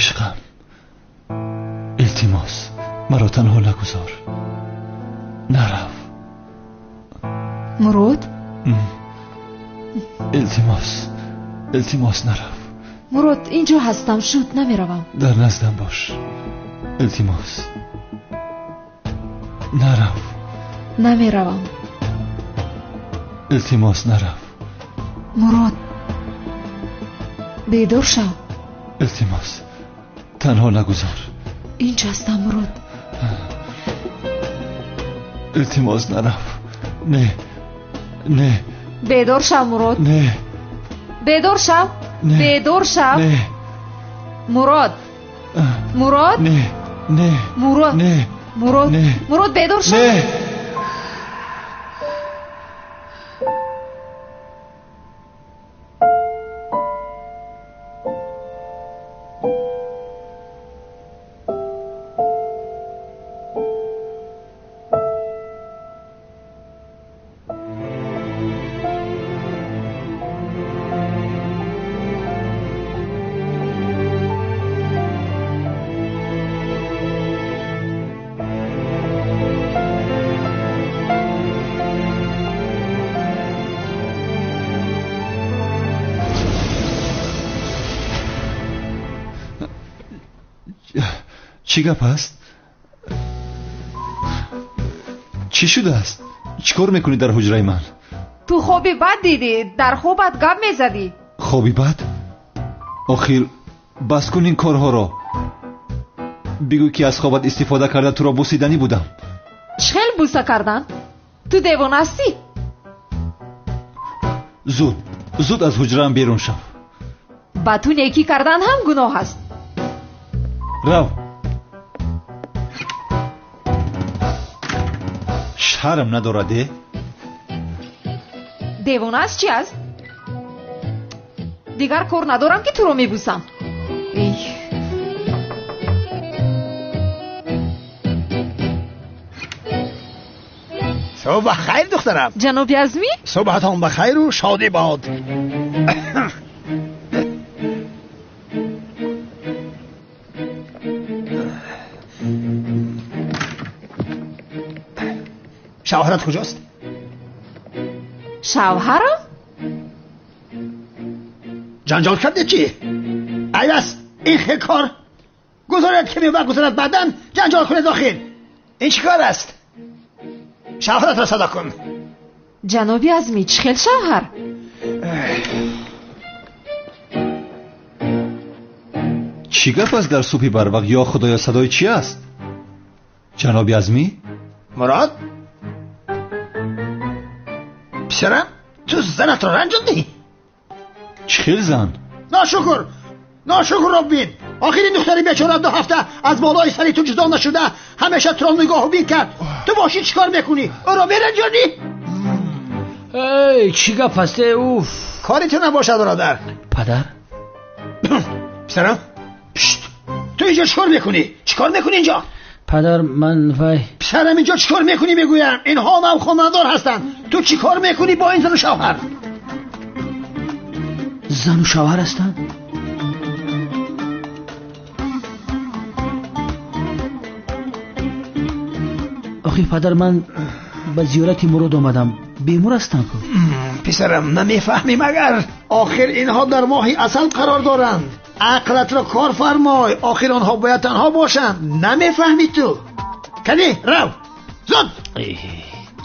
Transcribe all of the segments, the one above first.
عشقم، التماس مرا تنها نگذار، نرو. مراد؟ التماس نرو. مراد اینجا هستم، شد نمیروم. در نزدم باش، التماس نرو. نمیروم. التماس نرو. مراد بیدار شو. التماس تنها نگذار. اینجا هستم مراد. التماس نرو. نه بیدار شو مراد. نه بیدار شو. نه. بیدار شو. نه مراد. مراد. نه مراد. نه مراد. نه. مراد بیدار شو. نه. چی گپ است؟ چی شده است؟ چیکار میکنی در حجره من؟ تو خوابی بد دیدی، در خوابت گپ میزدی. خوابی بد؟ آخر بس کن این کارها را. بگو که از خوابت استفاده کرده تو را بوسیدنی بودم. چخیل بوسه کردن؟ تو دیوانه هستی؟ زود از حجره بیرون شو. با تو نیکی کردن هم گناه است. رو. شرم ندارده؟ دیوانه است چی است؟ دیگر کار ندارم که تو رو میبوسم. صبح خیر دخترم. جناب عزمی؟ صبحتان بخیر و شادی باد. شوهرت کجاست؟ شوهرم؟ جنجال کرده چی؟ ایوز این خیلی کار گذارد که میوه گذارد بعدن جنجال کنه داخل. این چی کار است؟ شوهرت را صدا کن. جنابی عزمی چخیل شوهر؟ چی گپ است در صبح بر وقت؟ یا خدایا صدای چی است؟ جنابی عزمی؟ مراد؟ پسرم تو زنت را رنجاندی؟ چخیل زن؟ ناشکر ربین. آخر این دختری بیچاره 2 هفته از بالای سری تو جدا نشده، همیشه تو را نگاه و بین کرد. تو باشی چیکار میکنی؟ او را میرنجانی؟ ای چی گپ است؟ اوف کاری تو نباشد برادر. پدر؟ پسرم تو اینجا چیکار میکنی؟ چیکار میکنی اینجا؟ پدر من وای پسرم اینجا چیکار میکنی بگویم؟ اینها هم خانه‌دار هستن. تو چیکار میکنی با این زن و شوهر؟ زن و شوهر هستن؟ آخی پدر من به زیارت مراد آمدم، بیمار هستم که. پسرم نمیفهمی مگر؟ آخر اینها در ماهی اصل قرار دارند. عقلت را کار فرمای. آخر آنها باید تنها باشند. نمیفهمی تو؟ کنی رو زود.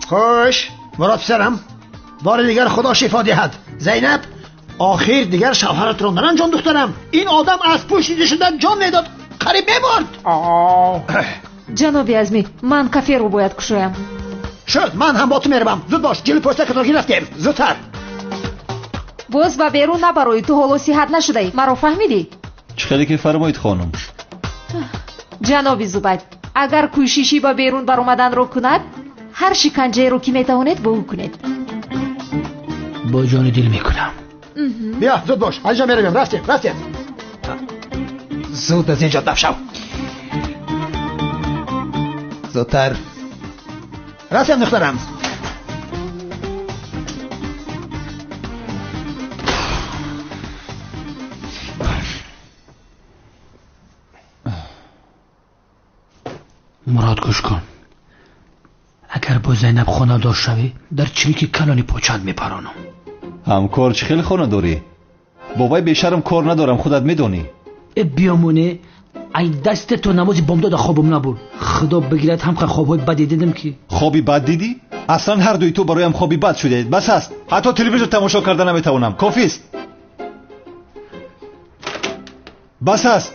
خوش مراد پسرم، بار دیگر خدا شفا دهد. زینب آخر دیگر شوهرت را نرنجان دخترم. این آدم از پوشیده شدن جان میداد، قریب میبرد. جنابی عزمی من کافه رو باید کشویم. شد من هم با تو میروم. زود باش جلو پست کتاکی رفتیم. زودتر. باز و بیرون نبروی. تو حالا صحت نشده ای، مرا فهمیدی؟ چخیلی که فرمایید خانم. جنابی زبید اگر کوششی با بیرون بر اومدن رو کند، هر شکنجه رو که میتوانید با او کنید. با جان دل میکنم. بیا زود باش اینجا میرویم. رفتیم زود از اینجا دف شو. زودتر. رفتیم دخترم. مراد گوش کن. اگر با زینب خانه دار شوی در چریک کلانی پاچت میپرانم. همکار چه خیلی خانه داری؟ بابای بیشرم کار ندارم، خودت میدونی. بیامونه ای دست تو نمازی بامداد خوابم نبود. خدا بگیرد هم خوابای بدی دیدم که. خوابی بد دیدی؟ اصلا هر دوی تو برایم خوابی بد شده. بس است، حتی تلویزیون تماشا کردن نمیتونم. کافی است. بس است.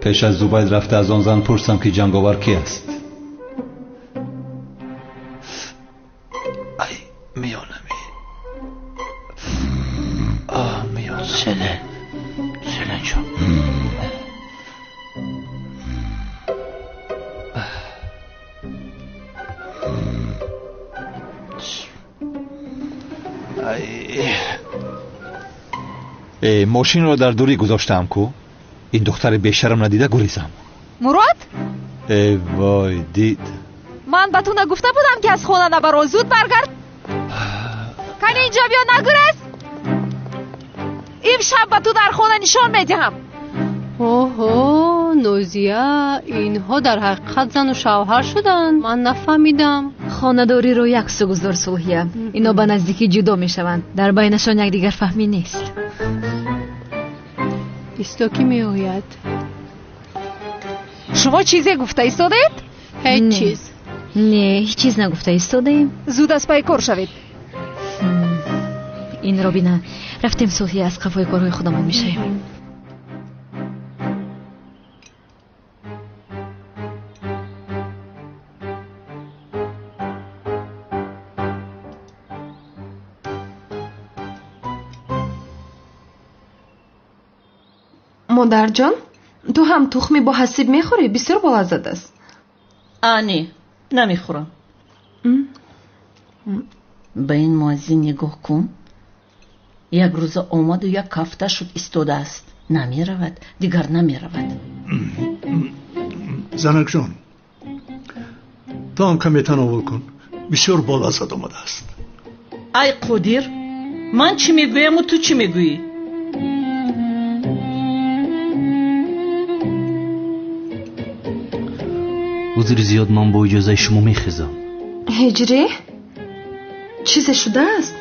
پیش از زبید رفته از آن زن پرسم که جنگاور کی است. ای میانمی میانم سلن جان. ماشین را در دوری گذاشتم کو. این دختر بیشرم ندیده گریزم. مراد؟ ای وای دید. من به تو نگفته بودم که از خونه نبرو، زود برگرد. کنی اینجا بیا، نگرز. امشب به تو در خونه نشان میدهم. اوه نوزیه، اینها در حقیقت زن و شوهر شدن؟ من نفهمیدم. خانه‌داری رو یک سو گذار سوهیه. اینا به نزدیکی جدا میشوند. در بینشان یکدیگر فهمی نیست. ایستوکی می آید. شما چیزی گفته ایستادید؟ هیچ چیز. نه هیچ چیز نگفته ایستادیم. زود از پای کار شوید. این را بینه، رفتیم سوهیه از قفای کارهای خودمون میشیم. مادر جان، تو هم تخمی با حسیب میخوری؟ بسیار بلذت است. آنی نمیخورم. به این مازی نگاه کن. یک روز آمد و یک هفته شد ایستاده است. نمی رود، دیگر نمی رود. زنک جان، تو هم کمی تناول کن. بسیار بلذت آمده است. ای قدیر، من چی میگویم و تو چی میگویی؟ وزیر زیاد من با اجازه شما میخیزم. هجری؟ چیز شده است؟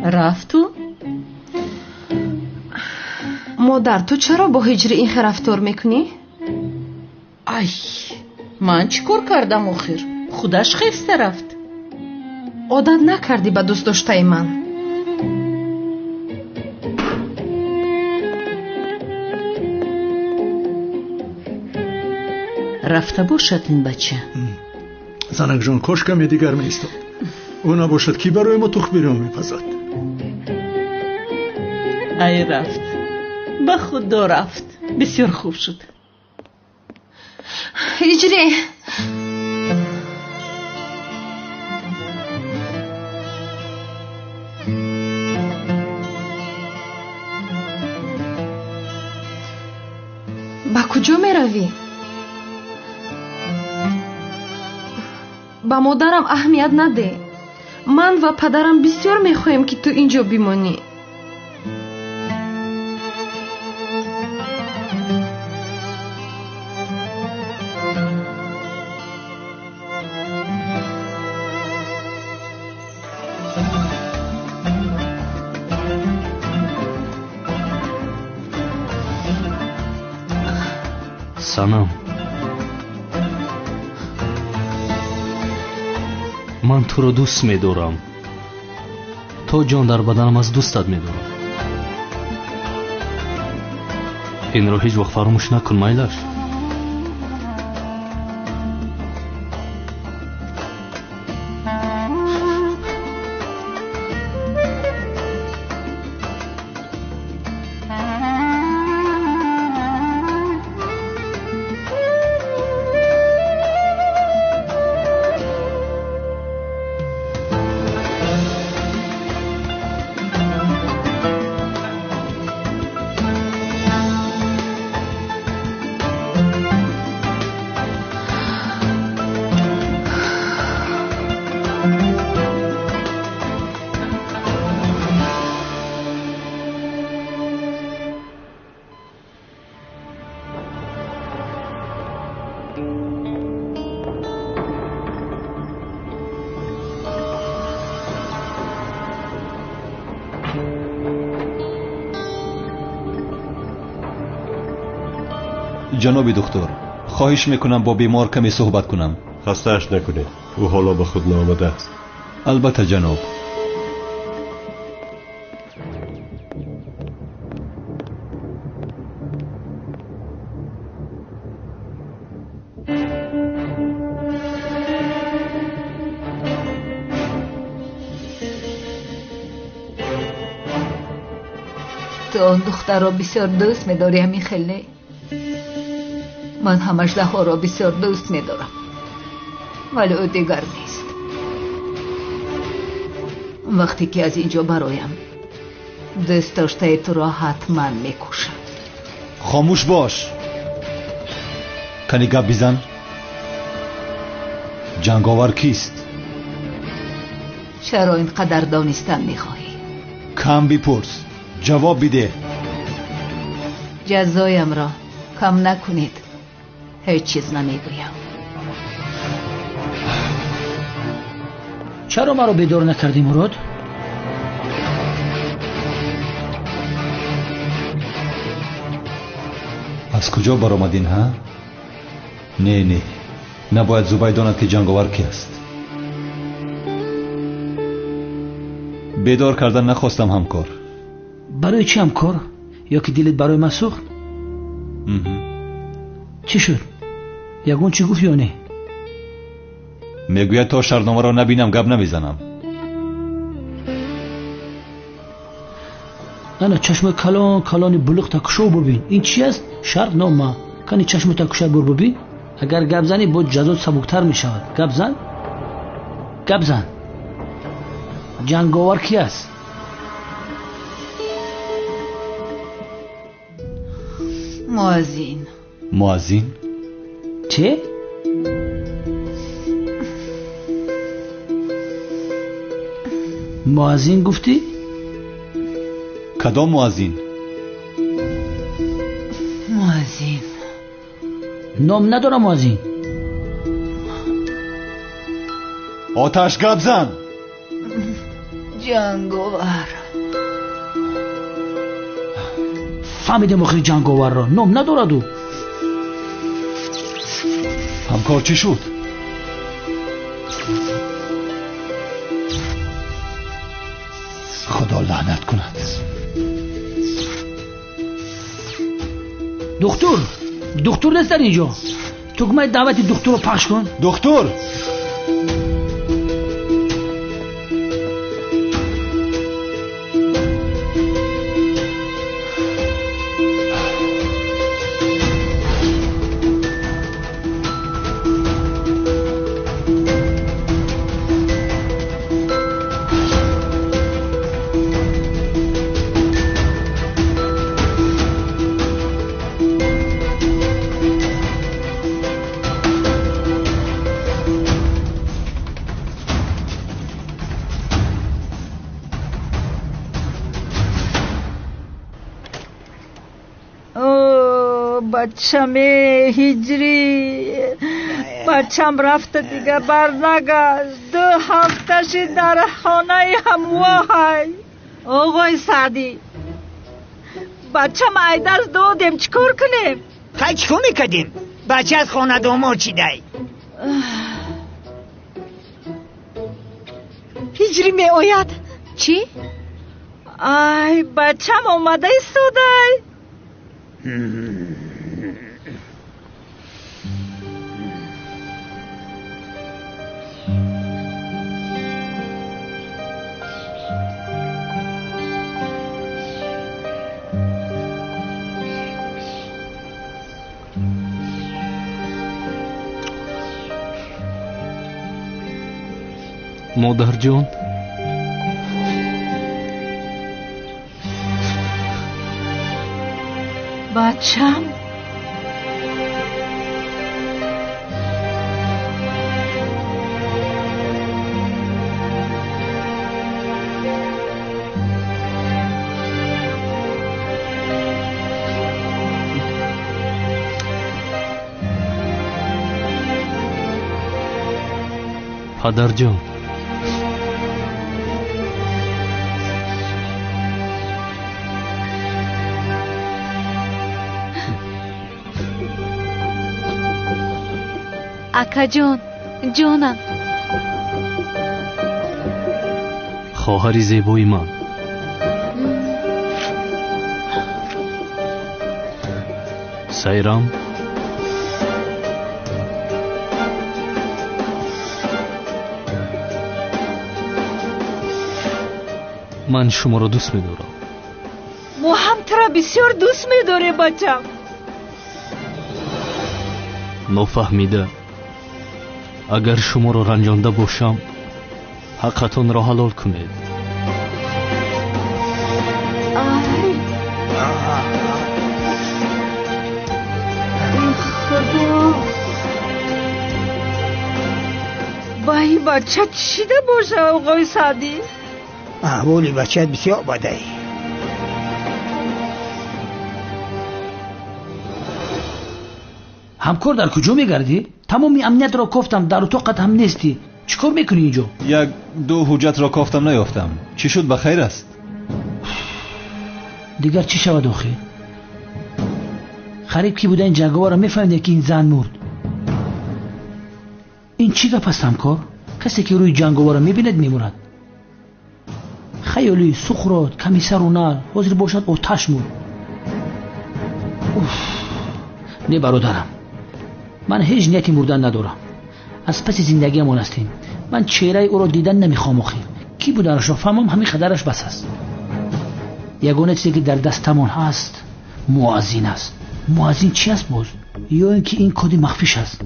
رفتو؟ مادر تو چرا با هجری این رفتار میکنی؟ ای من چی کار کردم آخر؟ خودش خیسته رفت. عادت نکردی به دوست داشته من. رفته باشد این بچه. زنک جان کاش کمی دیگر میستاد. او نباشد کی برای ما تخم بیرون میپزد. ای رفت، به خدا رفت. بسیار خوب شد. هجری با کجا می روی؟ با مادرم اهمیت نده. من و پدرم بسیار می خواهیم که تو اینجا بمانی. سنم، من تو رو دوست می‌دارم. تو جان در بدنم از دوستت می‌دارم. این رو هیچ وقت فراموش نکن مایلش. جناب دکتر، خواهش میکنم با بیمار کمی صحبت کنم. خسته‌اش نکنید، او حالا به خود نآمده است. البته جناب. تو آن دختر را بسیار دوست می‌داری همین خیلی؟ من هم اژدها را بسیار دوست می‌دارم، ولی او دیگر نیست. وقتی که از اینجا برایم، دوست داشته تو را حتما می‌کشم. خاموش باش. کنی گپ بزن. جنگاور کیست؟ چرا اینقدر دانستن می‌خواهی؟ کم بپرس، جواب بده. جزایم را کم نکنید. هیچ چیز نمیگویم. چرا مرا بیدار نکردی مراد؟ از کجا برآمدین ها؟ نه نباید زبید داند که جنگاور کی است. بیدار کردن نخواستم همکار. برای چی همکار؟ یا که دلت برای من سوخت؟ چی شد؟ یگون چی گفت یا نه؟ میگوید تا شرطنامه را نبینم گپ نمیزنم. نه چشم کلان بلوغ تکشو ببین. این چی است؟ شرطنامه. کنی چشم تکشو ببین. اگر گپ زنی بود جزات سبکتر می شود. گپ زن. جنگاور کی است؟ مؤذن؟ چه؟ مؤذن گفتی؟ کدام مؤذن؟ نام نداره مؤذن. آتش گپ زن. جنگاور. فهمیدم آخری جنگاور را. نام ندارد او. همکار چی شد؟ خدا لعنت کند. دکتر نیست در اینجا. تو که دعوت دکتر رو پخش کن. دکتر بچم هجری، بچم رفت دیگه برنگشت. 2 هفتهش در خانه همواه. آقای سعدی، بچم ایدرز دادیم چکار کنیم؟ خیلی چکار میکردیم؟ بچه از خانه دامار چی دی؟ هجری می آید. چی؟ ای بچم آمده ایستاده. مادر جان، بچم پدرجان акаҷон ҷонам хоҳари зебои ман сайрам ман шуморо дӯст медорам мо ҳам туро бисёр дӯст медорем бачам нофаҳмида агар шуморо ранҷонда бошам ҳаққатонро ҳалол кунед вай бача чӣ шида бошад оғои саъдӣ аҳволи бачаат бисёр бадай ҳамкор дар куҷо мегардӣ? тамоми амниятро кофтам, дар утоқат ҳам нестӣ. чӣ кор мекунӣ инҷо? як ду ҳуҷҷатро кофтам наёфтам. чӣ шуд, ба хайр аст? дигар чӣ шавад охир? қариб ки буда ин ҷанговарро мефаҳмиде ки ин зан мурд. ин чӣ гап аст ҳамкор? касе ки рӯи ҷанговарро мебинад мемурад. хаёли сухрот ками сару нар ҳозир бошад оташ мурд. не бародарам, ман ҳеҷ нияти мурдан надорам. аз паси зиндагиамон ҳастем. ман чеҳраи ӯро дидан намехоҳам. охир ки буданашро фаҳмам, ҳамин қадараш бас аст. ягона чизе ки дар дастамон ҳаст муаззин аст. муаззин чӣ аст боз? ё ин ки ин коди махфиш аст,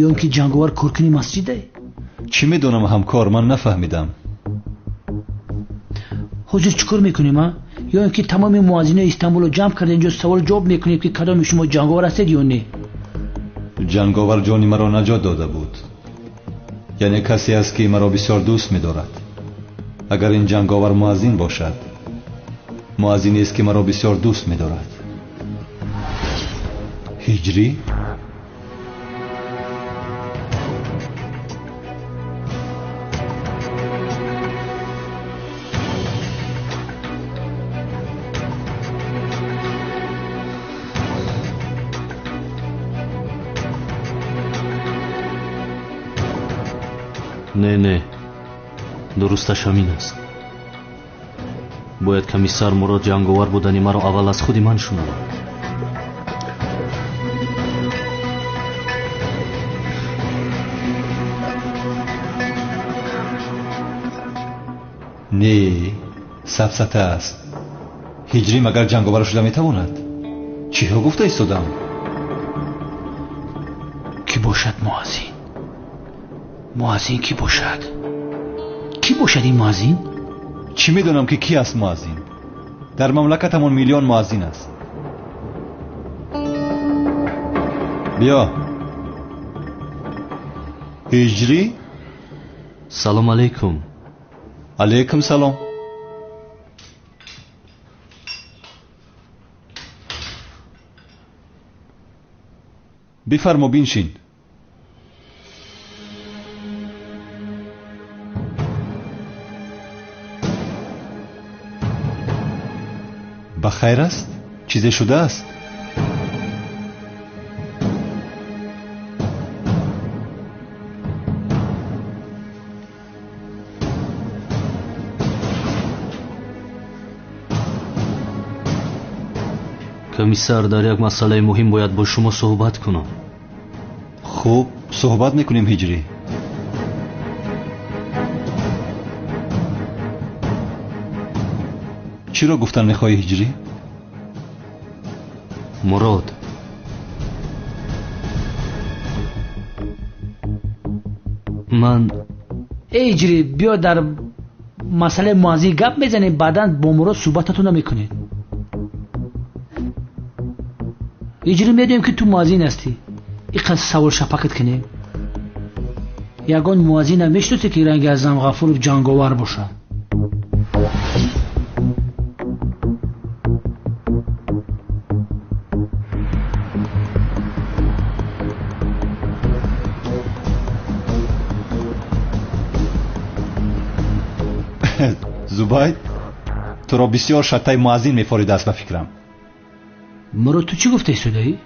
ё ин ки ҷанговар коркуни масҷиде? чӣ медонам ҳамкор, ман нафаҳмидам. ҳозир чӣ кор мекунем? ё ин ки тамоми муаззинои Истанбулро ҷамъ карда инҷо савол ҷавоб мекунем ки кадоми шумо ҷанговар ҳастед ё не? ҷанговар ҷони маро наҷот дода буд. яъне касе аст ки маро бисёр дӯст медорад. агар ин ҷанговар муаззин бошад, муаззинест ки маро бисёр дӯст медорад. ҳиҷрӣ? не дурусташ ҳамин аст. бояд комиссар мурод ҷанговар будани маро аввал аз худи ман шунавад. не сафсата аст. ҳиҷрӣ магар ҷанговар шуда метавонад? чиҳо гуфта истодам? ки бошад муаззин? муаззин ки бошад? ки бошад ин муаззин? чӣ медонам ки ки аст муаззин? дар мамлакатамон миллион муаззин аст. биё. ҳиҷрӣ? салом алайкум. алайкум салом. бифармо, биншин. ба хайр аст? чизе шудааст? комиссар, дар як масъалаи муҳим бояд бо шумо суҳбат кунам. хуб, суҳбат мекунем ҳиҷрӣ. чиро гуфтан мехоҳӣ ҳиҷрӣ? мурод. ман ҳиҷрӣ, биё дар масъалаи муаззин гап мезанем, баъдан бо мурод суҳбататонро мекунем. ҳиҷрӣ, медонем ки ту муаззин ҳастӣ. ин қадр савол шапакат кунем. ягон муаззинам мешиносӣ ки ранги Аъзам Ғафуров ҷанговар бошад? زبید تو را بسیار شتای مؤذن می‌فوریده است به فکرم. مرو تو چی گفته سودایی؟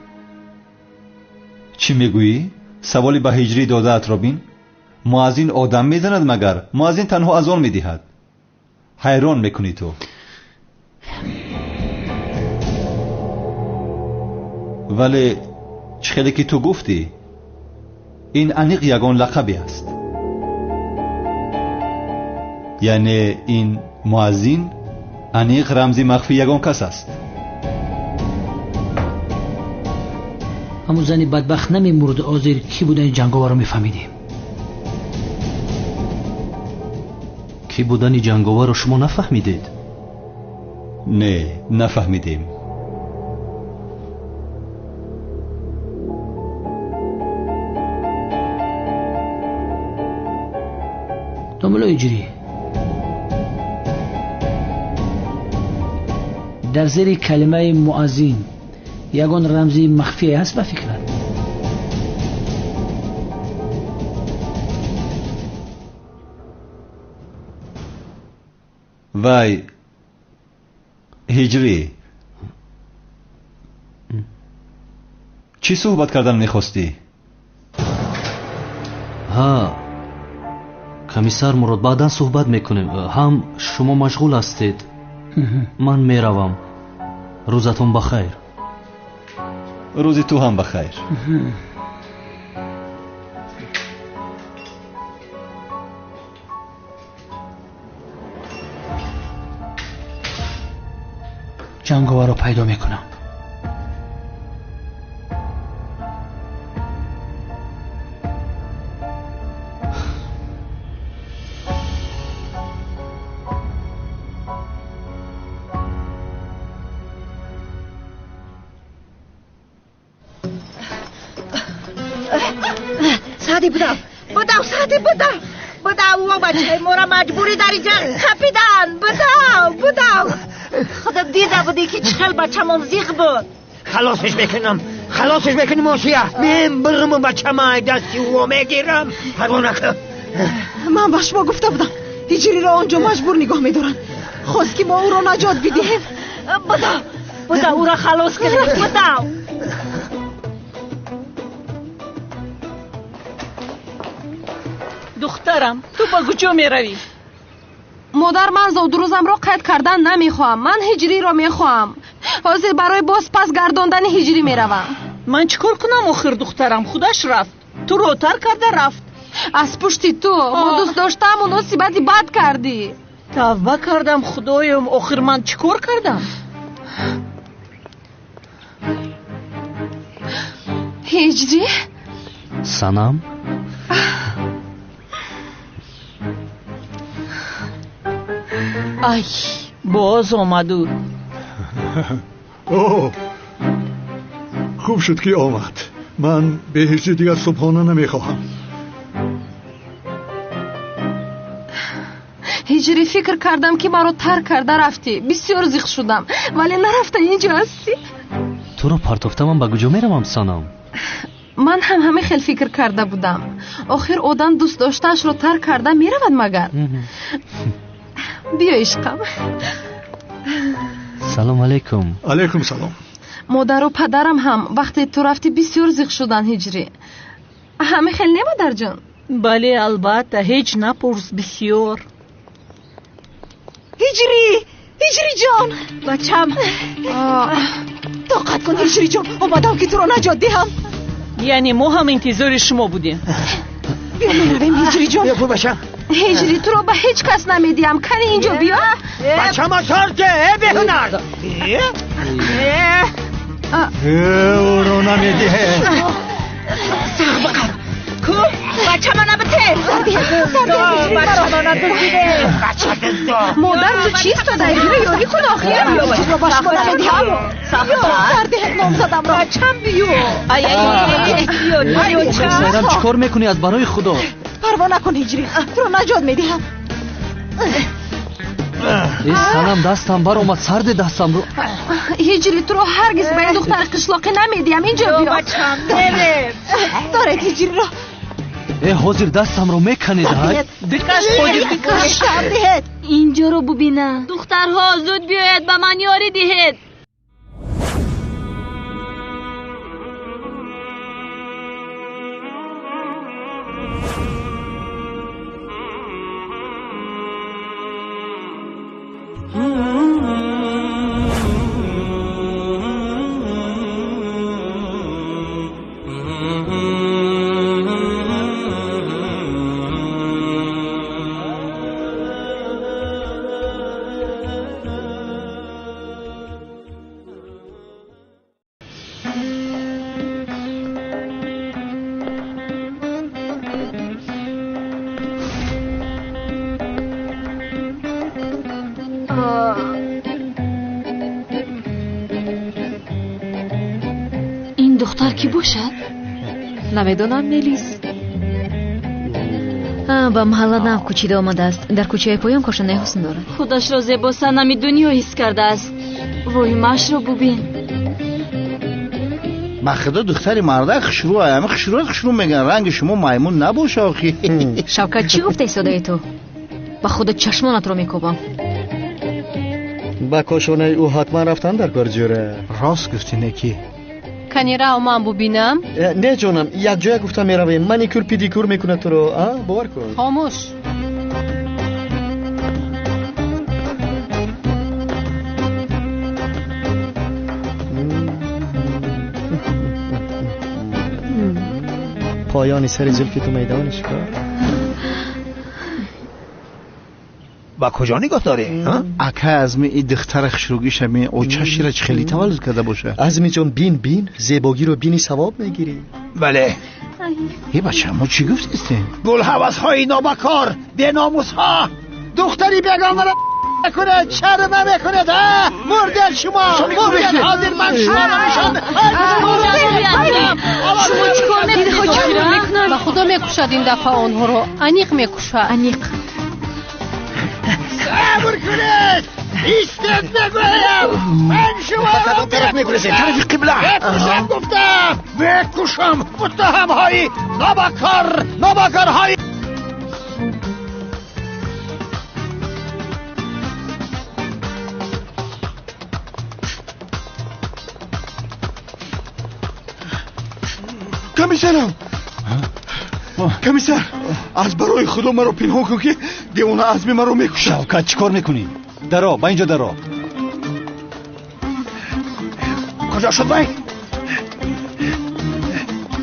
چی میگویی؟ سوالی به هجری داده‌ات را بین. مؤذن آدم میزند مگر؟ مؤذن تنها اذان میدهد. حیران میکنی تو. ولی چخیلی که تو گفتی این انیق یگان لقبی است. یعنی این مؤذن انیق رمزی مخفی یگان کس است. همون زنی بدبخت نمیمرد آزیر کی بودن این جنگاور رو میفهمیدیم. کی بودن این جنگاور رو شما نفهمیدید؟ نه نفهمیدیم. داملا ایجری در زیر کلمه مؤذن یگان رمزی مخفی هست به فکرت؟ وای هجری چی صحبت کردن میخواستی؟ ها کمیسر مراد بعداً صحبت میکنیم. هم شما مشغول هستید من میروم. روزتون بخیر. روزی تو هم بخیر. جنگاور رو پیدا میکنم. سعدی بدو سعدی بدو و بچه مورا مجبوری در اینجا خپیدن. بدو خودم دیده بودی که چخل بچه من زیغ بود. خلاصش بکنم آسیه. من برم و بچه ما دستی و میگیرم. پروانه کن. من به شما گفته بودم هجری را آنجا مجبور نگاه میدارن. خواست که ما او را نجات بدهیم. بدو او را خلاص کنیم. بدو دخترم تو با کجا می روی؟ مادر من زود روزم را قید کردن نمیخوام. من هجری را میخوام. حاضر برای باز پس گرداندن هجری میروم. من چیکار کنم آخر دخترم؟ خودش رفت. تو روتر کرده رفت. از پشتی تو ما دوست داشتم و نصیبتی بد کردی. توبه کردم خدایم. آخر من چیکار کردم؟ هجری؟ سنم؟ ای باز آمدو. اوه خوب شد که آمد. من به هجری دیگر صبحانه نمیخواهم. هجری فکر کردم که مرا ترک کرده رفتی. بسیار زیخ شدم ولی نرفته اینجا هستی. تو رو پرتفته من به کجا میروم سنم؟ من هم همه خیلی فکر کرده بودم. آخر آدم دوست داشتنش رو ترک کرده میرود مگر؟ بیا عشقم. سلام علیکم. علیکم سلام. مادر و پدرم هم وقتی تو رفتی بسیار زیغ شدن هجری. همه خیلی نه مادر جان؟ بله البته هیچ نپرس بسیار. هجری جان بچم. طاقت کن هجری جان. اومدم که تو رو نجات دهم. یعنی ما هم انتظار شما بودیم. بیا میرویم هجری جان. بیا بچم. هجری تو رو به هیچ کس نمیدیم. کنی اینجا بیا. بچه ما سارده بهنر. او رو نمیدیه. سخ بقر کو بچه ما نبته. بچه ما نبته. بچه دزدو. مادر تو چیست تا دایگیره یاری کن آخیر. بیا بچه رو باشما نمیدیم. سردهت نام زدم را. بچم بیو. ای سیرم چیکار میکنی از برای خدا؟ پروا نکن هجری تو رو نجات میدیم. ای سنم دستم بر اومد. سرد دستم رو. هجری تو رو هرگز به این دختر قشلاقی نمیدیم. اینجا بیا. بچم بره. دارد هجری را. ای حاضر دستم رو میکنید. دکش خودی دکش. سردهت اینجا رو ببینه. دخترها زود بیاید به من یاری دهید. این دختر کی باشد؟ نمیدونم ملیس. با محله نو کوچیده آمده است. در کوچه پایان کاشانه حسن دارد. خودش را زیبا سنمی دنیا حس کرده است. روی ماش را ببین. بخدا دختری مرده خشرو همه خشرو میگن. رنگ شما میمون نباشه آخی. شوکت چی گفته صدای تو؟ با خودت چشمانت رو میکوبم. با کاشانه او حتما رفتن در کار جوره. راست گفتی نکی. کنی را من ببینم؟ نه جانم، یک جای گفتم میرویم. مانیکور پیدیکور میکنه تو رو. باور کن. خاموش. پایانی سر زلفی تو میدانش کار. با کجا نگاه داری؟ اکه ازمی این دختر خشروگیش همی او چشی را چه خیلی تولد کرده باشه. ازمی جان بین زیباگی رو بینی ثواب میگیری. بله. ای بچه ما چی گفتیستین؟ گل حوض های نابکار به ناموس ها دختری بیگانه را کنه چرمه میکنه ده مردن شما مردن حاضر من شما نمیشان شما چیکار میکنه؟ با خدا میکشد این دفعه آنها رو. انیق میکشد. انیق صبر کنید ایستد نگویم من شما رو طرف میکنید طرف قبله بکشم گفتم بکشم متهم های نابکار های کمیسر از برای خدا مرا پنهان کن که دیوانه عزمی مرا میکشه. شوکت چیکار میکنی؟ درا با اینجا درا. کجا شد بای؟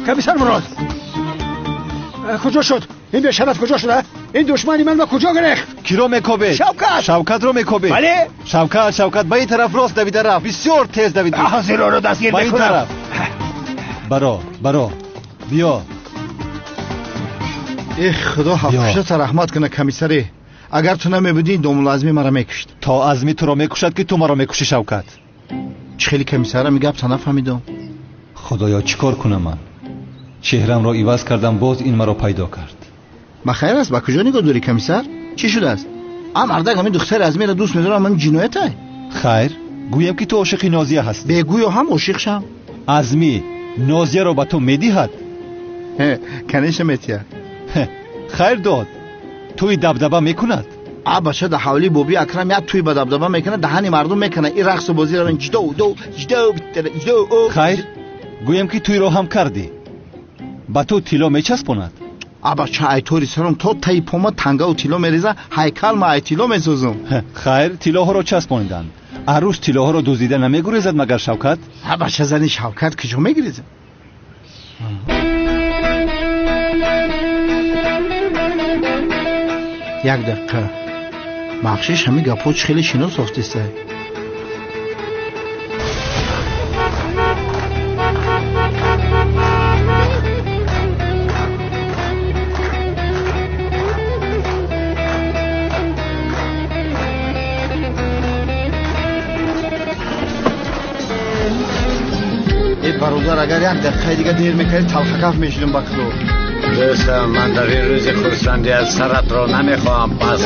کمیسر مراد کجا شد؟ این بشرت کجا شده؟ این دشمنی من کجا گرفت؟ کی رو میکوبه؟ شوکت رو میکوبه. بله؟ شوکت به این طرف راست دویده رفت. بسیار تیز دویده. حاضر رو دستگیر میکنم. به این طرف. برا بیا. ای خدا حفظت رحمت کنه کمیسری. اگر تو نمیبودی دوم لازمی مرا میکشت. تا ازمی تو را میکشد که تو مرا میکشی شوکت. چه خیلی کمیسر میگم تا نفهمیدم. خدایا چیکار کنم من؟ چهرم را عوض کردم باز این مرا پیدا کرد. بخیر است با کجا نگاه داری کمیسر؟ چی شده است؟ مردک همین دختر ازمی را دوست میدارم من جنایته. خیر گویم که تو عاشق نازیه هستی. بگوی هم عاشق شم. ازمی نازیه را به تو میدهد. کنیش میتیه. خیر داد توی دبدبه میکند. بچه ده حولی بوبی اکرم یک توی به دبدبه میکنه دهنی مردم میکنه. این رقص و بازی رو جدو خیر گویم که توی رو هم کردی. با تو تیلا میچسبوند. بچه ایطوری سرم تو تایی پوما تنگه و تیلا میریزه هیکل ما ای تیلا میسوزم. خیر تیلا ها رو چسبوندن. عروس تیلا ها رو دوزیده نمیگریزد مگر شوکت؟ بچه زنی شوکت کجا میگریزه؟ یک دقیقه بخشش همین گپوچ خیلی شنو ساختیسته. ای برادر اگر یک دقیقه دیگه دیر میکنی تلخکف میشدیم با کدو. دوستم من در این روز خورسندی از سرت رو نمیخواهم پس.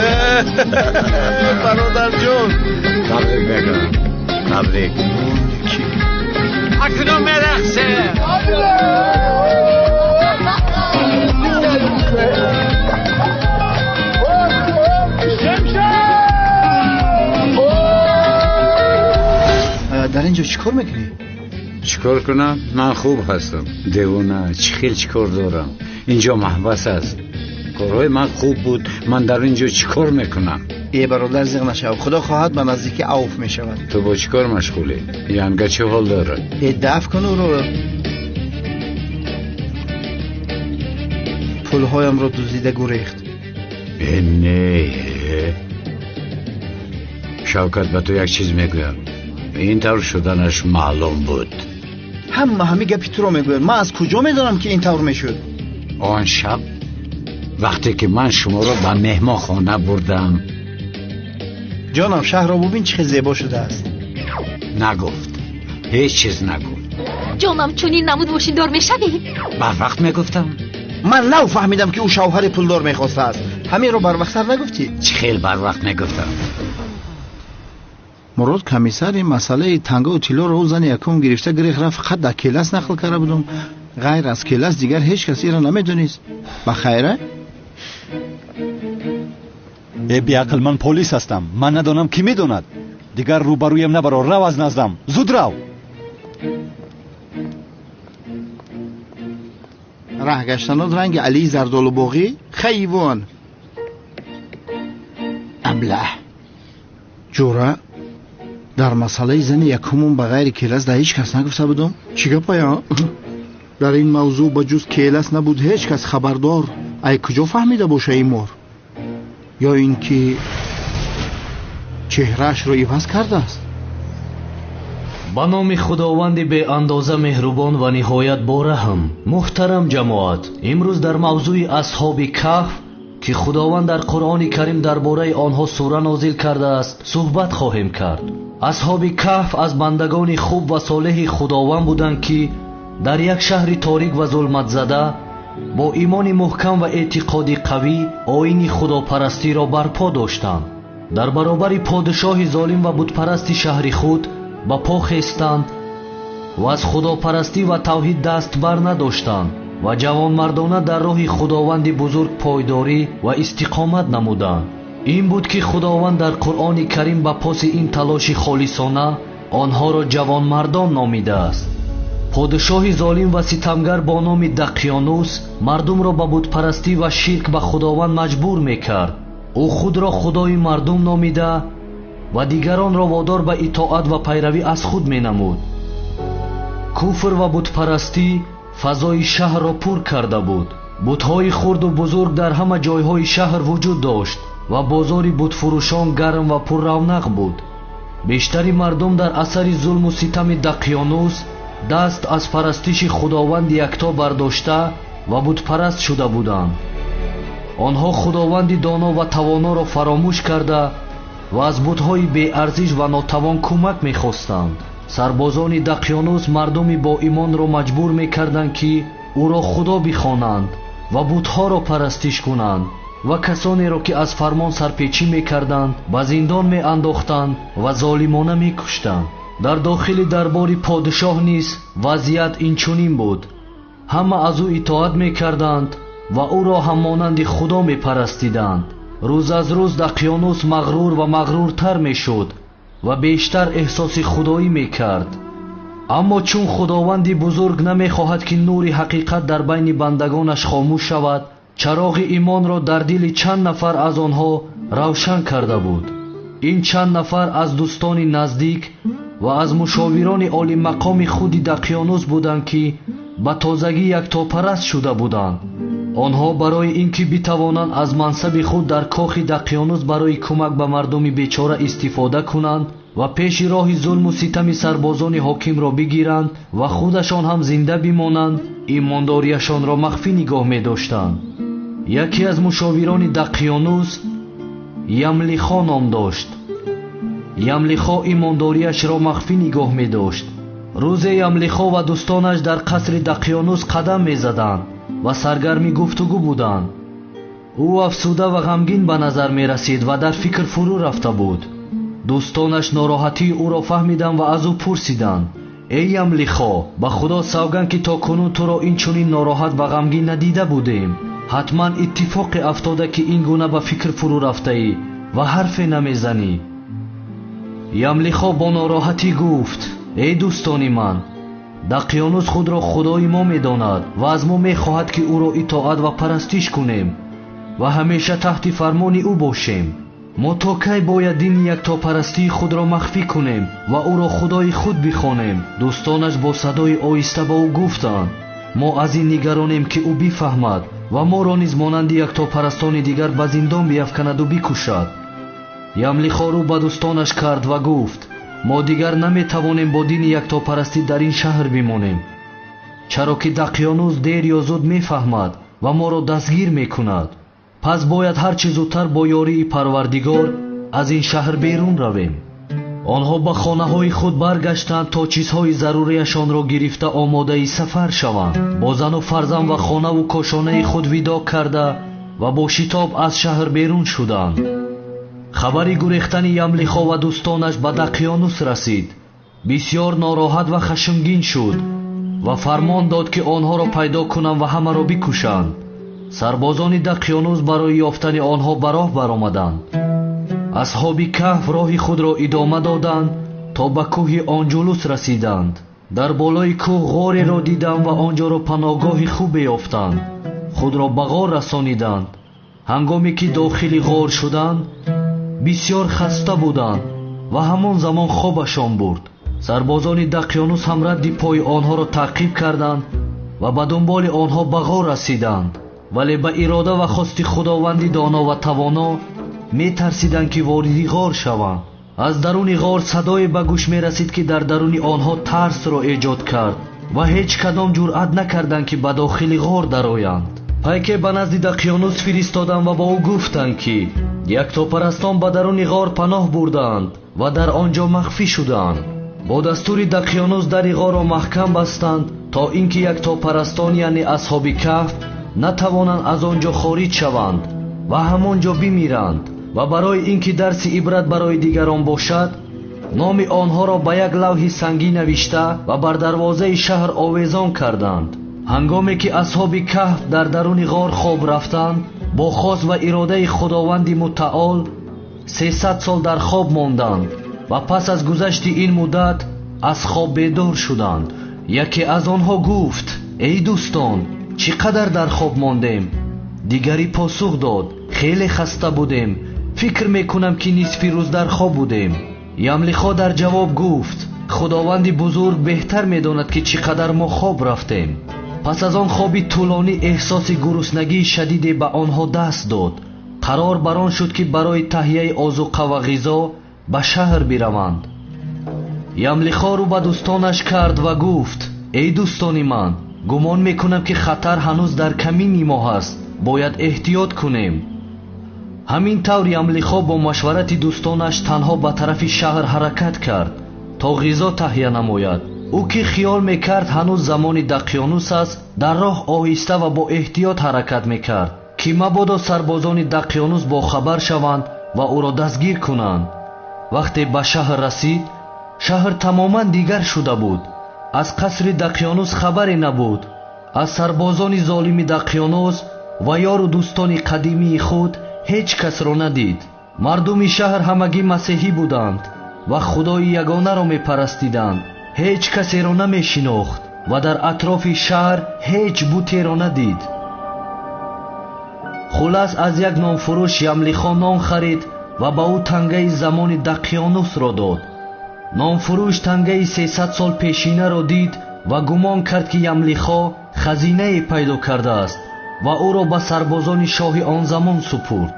برادر جون تبریک بگم. تبریک. اکنون میرخصه. شمشیر اینجا چیکار میکنی؟ چیکار کنم؟ من خوب هستم. دیوانه چیکار دارم؟ اینجا محبس است. کارهای من خوب بود. من در اینجا چیکار میکنم؟ ای برادر زیغ نشو. خدا خواهد به نزدیک عوف میشود. تو با چیکار مشغولی؟ ینگه چه حال داره؟ ای دفع کن او رو. پولهایم رو دزدیده گریخت. نه شوکت، به تو یک چیز میگویم. این طور شدنش معلوم بود. همه گپی تو رو میگویم. من از کجا میدانم که این طور میشد؟ آن شب وقتی که من شما رو به مهمان خانه بردم. جانم شهر را ببین چه زیبا شده است. نگفت، هیچ چیز نگفت. جانم چونین نمود باشین دار میشوی؟ بر وقت میگفتم. من نو فهمیدم که او شوهر پولدار میخواسته است. همین رو بر وقت نگفتی؟ چه خیلی بر وقت میگفتم. مراد کمیسر این مسئله تنگه و طلا رو زن یکم گرفته گریخ رفت خط در کلاس نقل کرده بودم. غیر از کلاس دیگر هیچ کسی را نمیدونیست. بخیره؟ ای بیعقل، من پلیس هستم. من ندانم کی میدوند. دیگر روبرویم نبرو. رو از نزدم. زود رو. راه گشتنات رنگ علی زردالو باغی خیوان ابله جوره در مسئله زن یکمون بغیر کلاس در هیچ کس نگفته بودم. چی گپایا؟ در این موضوع بجز کلاس نبود هیچ کس خبردار. ای کجا فهمیده باشه این مور؟ یا اینکه چهرهش رو عوض کرده است؟ با نام خداوند به اندازه مهربان و نهایت با رحم. محترم جماعت، امروز در موضوع اصحاب کهف که خداوند در قرآن کریم درباره آنها سوره نازل کرده است صحبت خواهیم کرد. اصحاب کهف از بندگان خوب و صالح خداوند بودند که در یک شهر تاریک و ظلمت زده با ایمان محکم و اعتقاد قوی آیین خداپرستی را برپا داشتند. در برابر پادشاه ظالم و بتپرست شهر خود با پا خستند و از خداپرستی و توحید دست بر نداشتند و جوانمردانه در راه خداوند بزرگ پایداری و استقامت نمودند. این بود که خداوند در قرآن کریم با پاس این تلاش خالصانه آنها را جوانمردان نامیده است. پادشاه ظالم و ستمگر با نام دقیانوس مردم را به بتپرستی و شرک به خداوند مجبور میکرد. او خود را خدای مردم نامیده و دیگران را وادار به اطاعت و پیروی از خود می نمود. کفر و بتپرستی فضای شهر را پر کرده بود. بت‌های خرد و بزرگ در همه جایهای شهر وجود داشت و بازار بتفروشان گرم و پر رونق بود. بیشتری مردم در اثر ظلم و ستم دقیانوس دست از پرستش خداوند یکتا برداشته و بتپرست شده بودند. آنها خداوند دانا و توانا را فراموش کرده و از بت‌های بی ارزش و ناتوان کمک می‌خواستند. سربازان دقیانوس مردمی با ایمان را مجبور می‌کردند که او را خدا بخوانند و بت‌ها را پرستش کنند و کسانی را که از فرمان سرپیچی می‌کردند به زندان می‌انداختند و ظالمانه می‌کشتند. در داخل دربار پادشاه نیز وضعیت اینچنین بود. همه از او اطاعت می‌کردند و او را همانند خدا می‌پرستیدند. روز از روز دقیانوس مغرور و مغرورتر می‌شد و بیشتر احساس خدایی می‌کرد. اما چون خداوند بزرگ نمی‌خواهد که نور حقیقت در بین بندگانش خاموش شود، چراغ ایمان را در دل چند نفر از آنها روشن کرده بود. این چند نفر از دوستان نزدیک و از مشاوران عالی مقام خود دقیانوس بودند که به تازگی یکتاپرست شده بودند. آنها برای اینکه بتوانند از منصب خود در کاخ دقیانوس برای کمک به مردم بیچاره استفاده کنند و پیش راه ظلم و ستم سربازان حاکم را بگیرند و خودشان هم زنده بمانند، ایمانداریشان را مخفی نگاه می داشتند. یکی از مشاوران دقیانوس یملیخا نام داشت. یملیخا ایمانداریش را مخفی نگاه می داشت. روز یملیخا و دوستانش در قصر دقیانوس قدم می زدند و سرگرمی گفتگو بودند. او افسوده و غمگین به نظر می رسید و در فکر فرو رفته بود. دوستانش ناراحتی او را فهمیدند و از او پرسیدند: ای یملیخا، به خدا سوگند که تا کنون تو را این چنین ناراحت و غمگین ندیده بودیم. حتما اتفاق افتاده که این گونه به فکر فرو رفته ای و حرف نمی زنی. یملیخا با ناراحتی گفت: ای دوستان من، دقیانوس خود را خدای ما می‌داند و از ما می‌خواهد که او را اطاعت و پرستش کنیم و همیشه تحت فرمان او باشیم. ما تا کی باید دین یکتاپرستی خود را مخفی کنیم و او را خدای خود بخوانیم؟ دوستانش با صدای آهسته با او گفتند: ما از این نگرانیم که او بفهمد و ما را نیز مانند یکتاپرستان دیگر به زندان بیفکند و بکشد. یملیخا رو به دوستانش کرد و گفت: ما دیگر نمیتوانیم با دین یکتاپرستی در این شهر بمانیم، چرا که دقیانوس دیر یا زود میفهمد و ما را دستگیر میکند. پس باید هر چه زودتر با یاری پروردگار از این شهر بیرون رویم. آنها به خانه های خود برگشتند تا چیزهای ضروریشان را گرفته آماده سفر شوند. با زن و فرزند و خانه و کاشانه خود ویدا کرده و با شتاب از شهر بیرون شدند. خبری گریختن یملیخا و دوستانش به دقیانوس رسید. بسیار ناراحت و خشمگین شد و فرمان داد که آنها را پیدا کنند و همه را بکشند. سربازان دقیانوس برای یافتن آنها به راه برآمدند. اصحاب کهف راه خود را ادامه دادند تا به کوه آنجلوس رسیدند. در بالای کوه غاری را دیدند و آنجا را پناهگاه خوب یافتند. خود را به غار رسانیدند. هنگامی که داخل غار شدند بسیار خسته بودند و همان زمان خوابشان برد. سربازان دقیانوس هم رد پای آنها را تعقیب کردند و به دنبال آنها به غار رسیدند، ولی به اراده و خواست خداوند دانا و توانا می ترسیدند که وارد غار شوند. از درون غار صدای به گوش می رسید که در درون آنها ترس را ایجاد کرد و هیچ کدام جرأت نکردند که به داخل غار درآیند. پیکه به نزد دقیانوس فرستادند و با او گفتند که یکتاپرستان به درون غار پناه بردند و در آنجا مخفی شدند. با دستور دقیانوس در غار را محکم بستند تا اینکه یکتاپرستان یعنی اصحاب کهف نتوانند از آنجا خارج شوند و همانجا بمیرند. و برای اینکه درس عبرت برای دیگران باشد، نام آنها را به یک لوح سنگی نوشته و بر دروازه شهر آویزان کردند. هنگامی که اصحاب کهف در درون غار خواب رفتند، با خواست و اراده خداوند متعال 300 سال در خواب ماندند و پس از گذشت این مدت از خواب بیدار شدند. یکی از آنها گفت: ای دوستان، چقدر در خواب ماندیم؟ دیگری پاسخ داد: خیلی خسته بودیم، فکر میکنم که نصف روز در خواب بودیم. یملیخا در جواب گفت: خداوند بزرگ بهتر میداند که چقدر ما خواب رفتیم. پس از آن خوابی طولانی احساس گرسنگی شدیدی به آنها دست داد. قرار بر آن شد که برای تهیه آذوقه و غذا به شهر بروند. یملیخا رو به دوستانش کرد و گفت: ای دوستان من، گمان میکنم که خطر هنوز در کمین ما هست، باید احتیاط کنیم. همین طور یملیخا با مشورت دوستانش تنها به طرف شهر حرکت کرد تا غذا تهیه نماید. او که خیال میکرد هنوز زمان دقیانوس است، در راه آهسته و با احتیاط حرکت میکرد که مبادا سربازان دقیانوس با خبر شوند و او را دستگیر کنند. وقتی به شهر رسید، شهر تماما دیگر شده بود. از قصر دقیانوس خبری نبود. از سربازان ظالم دقیانوس و یار و دوستان قدیمی خود هیچ کس را ندید. مردم شهر همگی مسیحی بودند و خدای یگانه را می پرستیدند. هیچ کسی را نمی شناخت و در اطراف شهر هیچ بوتی را ندید. خلاص از یک نانفروش یملیخا نان خرید و با او تنگه زمان دقیانوس را داد. نانفروش تنگه 300 سال پیشینه را دید و گمان کرد که یملیخا خزینه پیدا کرده است و او را به سربازان شاه آن زمان سپرد.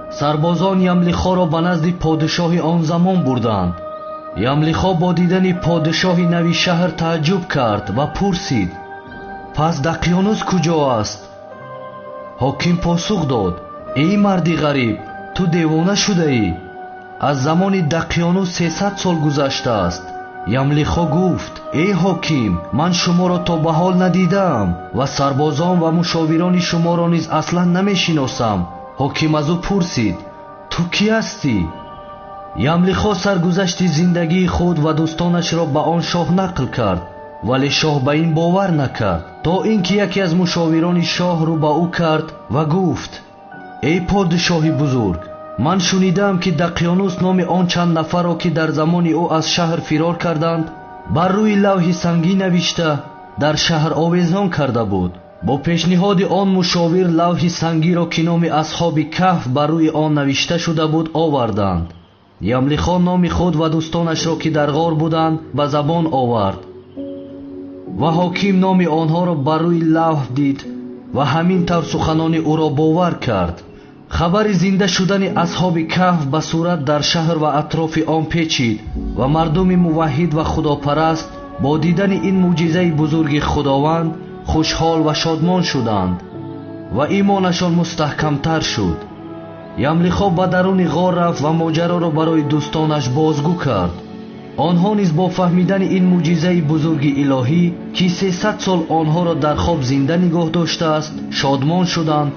سربازان یملیخا را به نزد پادشاه آن زمان بردند. یملیخا با دیدن پادشاه نوی شهر تعجب کرد و پرسید: پس دقیانوس کجا است؟ حاکم پاسخ داد: ای مردی غریب، تو دیوانه شده ای؟ از زمان دقیانوس 300 سال گذشته است. یملیخا گفت: ای حاکم، من شما را تا به حال ندیدم و سربازان و مشاوران شما را نیز اصلا نمیشناسم. حاکم از او پرسید: تو کی هستی؟ یملیخا سرگذشت زندگی خود و دوستانش را به آن شاه نقل کرد، ولی شاه به این باور نکرد تا اینکه یکی از مشاوران شاه رو به او کرد و گفت: ای پادشاه بزرگ، من شنیدم که دقیانوس نام آن چند نفر را که در زمان او از شهر فرار کردند бар рӯи лавҳи сангӣ навишта дар шаҳр овезон карда буд. бо пешниҳоди он мушовир лавҳи сангиро ки номи асҳоби каҳф бар рӯи он навишта шуда буд оварданд. ямлихо номи худ ва дӯстонашро ки дар ғор буданд ба забон овард ва ҳоким номи онҳоро бар рӯи лавҳ дид ва ҳамин тавр суханони ӯро бовар кард. хабари зинда шудани асҳоби каҳф ба сурат дар шаҳр ва атрофи он печид ва мардуми муваҳҳид ва худопараст бо дидани ин мӯъҷизаи бузурги худованд хушҳол ва шодмон шуданд ва имонашон мустаҳкамтар шуд. ямлихо ба даруни ғор рафт ва моҷароро барои дӯстонаш бозгӯ кард. онҳо низ бо фаҳмидани ин мӯъҷизаи бузурги илоҳӣ ки 300 сол онҳоро дар хоб зинда нигоҳ доштааст шодмон шуданд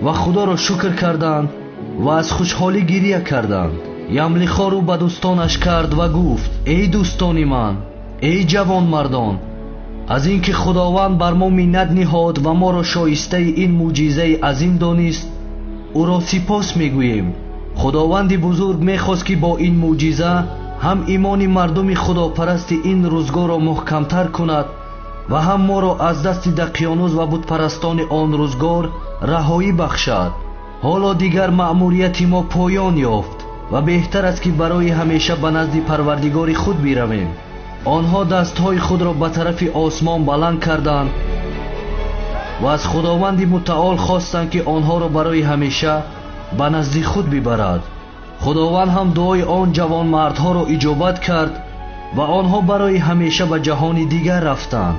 ва худоро шукр карданд ва аз хушҳолӣ гирья карданд. ямлихо рӯ ба дӯстонаш кард ва гуфт: эй дӯстони ман, эй ҷавонмардон, аз ин ки худованд бар мо миннат ниҳод ва моро шоистаи ин мӯъҷизаи азим донист, ӯро сипос мегӯем. худованди бузург мехост ки бо ин мӯъҷиза ҳам имони мардуми худопарасти ин рӯзгорро муҳкамтар кунад ва ҳам моро аз дасти дақёнуз ва бутпарастони он рӯзгор раҳоӣ бахшад. ҳоло дигар маъмурияти мо поён ёфт ва беҳтар аст ки барои ҳамеша ба назди парвардигори худ биравем. онҳо дастҳои худро ба тарафи осмон баланд карданд ва аз худованди мутаол хостанд ки онҳоро барои ҳамеша ба назди худ бибарад. худованд ҳам дуои он ҷавонмардҳоро иҷобат кард ва онҳо барои ҳамеша ба ҷаҳони дигар рафтанд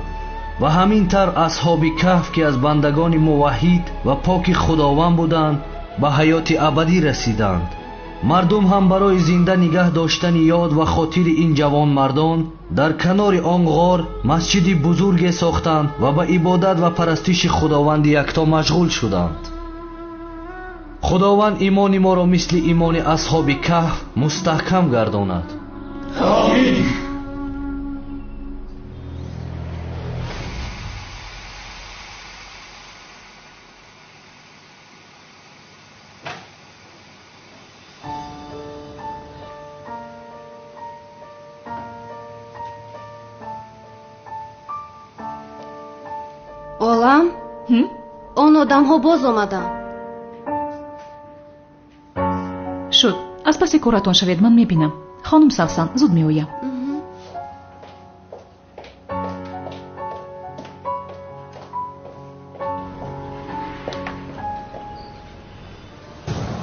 ва ҳамин тавр асҳоби каҳф ки аз бандагони муваҳҳид ва поки худованд буданд ба ҳаёти абадӣ расиданд. мардум ҳам барои зинда нигаҳ доштани ёд ва хотири ин ҷавонмардон дар канори он ғор масҷиди бузурге сохтанд ва ба ибодат ва парастиши худованди якто машғул шуданд. худованд имони моро мисли имони асҳоби каҳф мустаҳкам гардонад. амин. олам он одамҳо боз омаданд. шуд, аз паси коратон шавед, ман мебинам. хонум савсан, зуд меоям.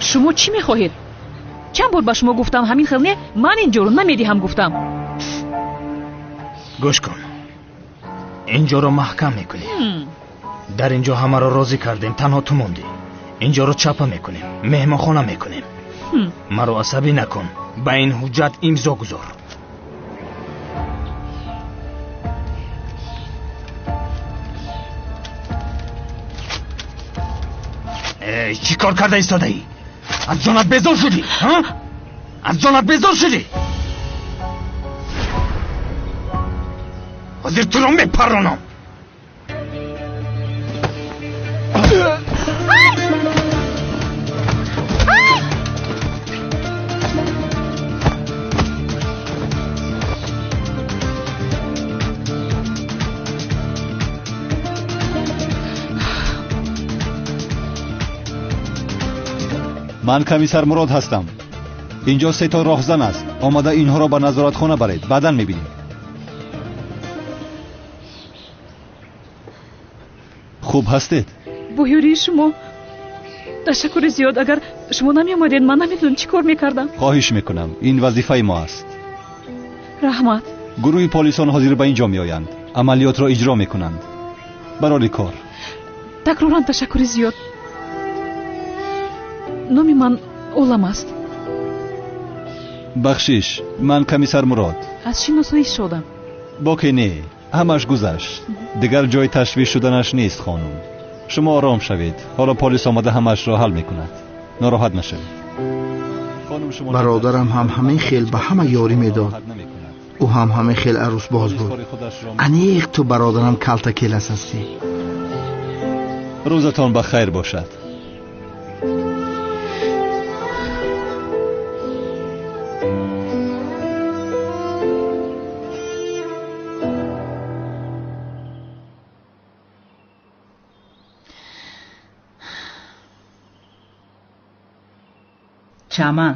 шумо чӣ мехоҳед? чанд бор ба шумо гуфтам ҳамин хел не, ман инҷоро намедиҳам гуфтам. гӯш кун, инҷоро маҳкам мекунем. дар инҷо ҳамаро розӣ кардем, танҳо ту мондӣ. инҷоро чапа мекунем, меҳмонхона мекунем. маро асабӣ накун, ба ин ҳуҷҷат имзо гузор. чӣ кор карда истодаӣ? аз ҷонат безор шудӣ? аз ҷонат безор шудӣ? ҳозир туро мепаронам. ман комиссар мурод ҳастам. инҷо 3 та роҳзан аст. омада инҳоро ба назоратхона баред, баъдан мебинем. хуб ҳастед? бо ёрии шумо ташаккури зиёд. агар шумо намеомадед, ман намедонам чӣ кор мекардам. хоҳиш мекунам, ин вазифаи мо аст. раҳмат. гурӯҳи полисон ҳозир ба инҷо меоянд, амалиётро иҷро мекунанд. барори кор. такроран ташаккури зиёд. номи ман олам аст. бахшиш, ман комиссар мурод. аз шиносоӣ шодам. боке не, ҳамаш гузашт. дигар ҷои ташвиш шуданаш нест. хонум, шумо ором шавед. ҳоло полис омада ҳамашро ҳал мекунад. нороҳат нашавед. бародарам ҳам ҳамин хел ба ҳама ёрӣ медод. ӯ ҳам ҳамин хел арӯсбоз буд. аниқ ту бародарам калта келас ҳастӣ. рӯзатон ба хайр бошад. چمن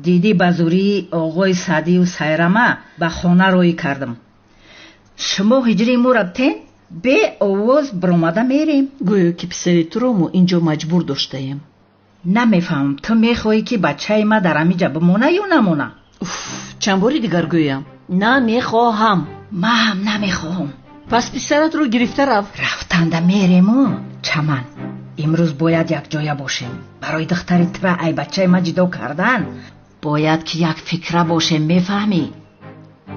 دیدی بازوری آقای سعدی و سیرمه به خانه روی کردم. شما هجری مو رفتین به آواز برآمده میریم. گویا که پسری تو رو ما اینجا مجبور داشتیم. نمیفهم تو میخوایی که بچه ما در همینجا بمونه یا نمونه؟ چند باری دیگر گویم نمیخواهم. من هم نمیخواهم. پس پسرت رو گرفته رفتنده میریم و چمن امروز باید یک جای باشیم. برای دختر ترا ای بچه ما جدا کردن باید که یک فکره باشه. میفهمی؟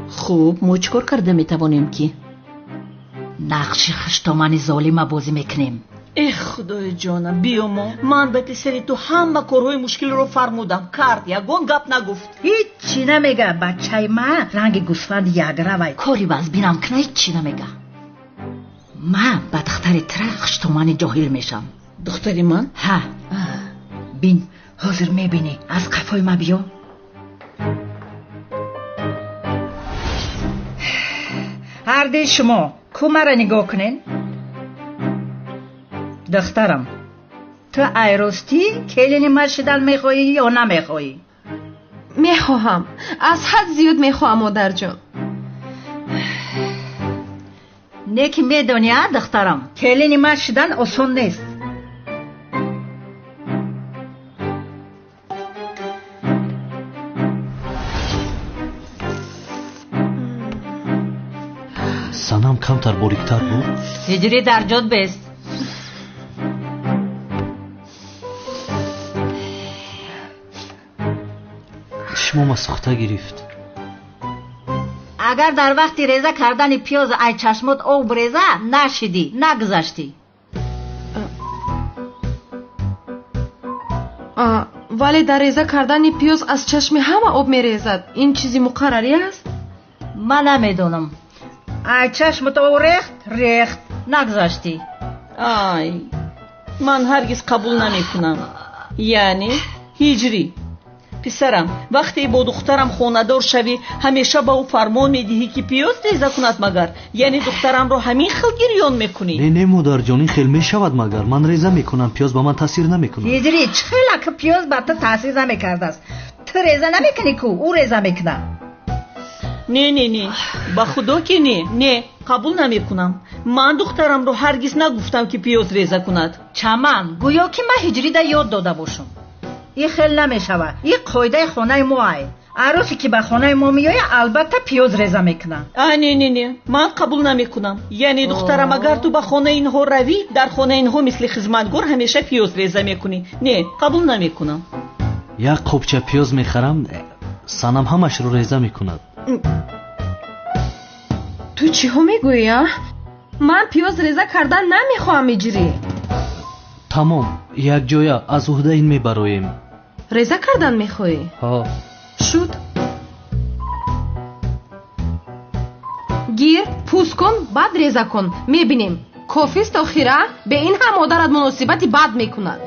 خوب ما چکار کرده میتوانیم که نقش خشتامن ظالم بازی میکنیم؟ ای خدای جانم بیا ما من به پسری تو همه کارهای مشکل رو فرمودم کرد یگون گپ نگفت. هیچ چی نمیگه. بچه ما رنگ گوسفند یک روی کاری باز بینم کنه هیچ چی نمیگه. من به دختر ترا خشتامن جاهل میشم. دختری من؟ ها بین حاضر میبینی از قفای ما بیا. هر دی شما کومه را نگاه کنین. دخترم تو ای راستی کلینی مرشدن میخوایی یا نمیخوایی؟ میخواهم. از حد زیاد میخواهم مادر جان. نیکی میدونی دخترم کلینی مرشدن آسان نیست. санам камтар бориктар буд. ҳиҷрӣ дар ҷод бест. чишмома сӯхта гирифт. агар дар вақти реза кардани пиёз ай чашмот об реза нашидӣ нагузаштӣ. вале дар реза кардани пиёз аз чашми ҳама об мерезад. ин чизи муқаррарӣ аст? ман намедонам. ай чашмот об рехт нагузаштӣ. ай ман ҳаргиз қабул намекунам. яъне ҳиҷрӣ писарам вақте бо духтарам хонадор шавӣ ҳамеша ба ӯ фармон медиҳӣ ки пиёз реза кунад магар? яъне духтарамро ҳамин хел гирён мекунӣ? не модарҷон ин хел мешавад магар. ман реза мекунам пиёз ба ман таъсир намекунад. ҳиҷрӣ чӣ хела ки пиёз ба ту таъсир намекардааст? ту реза намекунӣ ку ӯ реза мекунад. не ба худо ки не қабул намекунам. ман духтарамро ҳаргиз нагуфтам ки пиёз реза кунад. чаман гӯё ки ман ҳиҷрида ёд дода бошам. ин хел намешавад. ин қоидаи хонаи мо ай. аросе ки ба хонаи мо меояд албатта пиёз реза мекунад. не ман қабул намекунам. яъне духтарам агар ту ба хонаи инҳо равӣ дар хонаи инҳо мисли хизматгор ҳамеша пиёз реза мекунӣ. не қабул намекунам. як қопча пиёз мехарам санам ҳамашро реза мекунад. ту чиҳо мегӯӣ? ман пиёз реза кардан намехоҳам. иҷрӣ тамом якҷоя аз уҳда ин мебароем. реза кардан мехоҳӣ? ҳо шуд. гир пӯст кун баъд реза кун. мебинем кофист охира. бе ин ҳам модарат муносибати бад мекунад.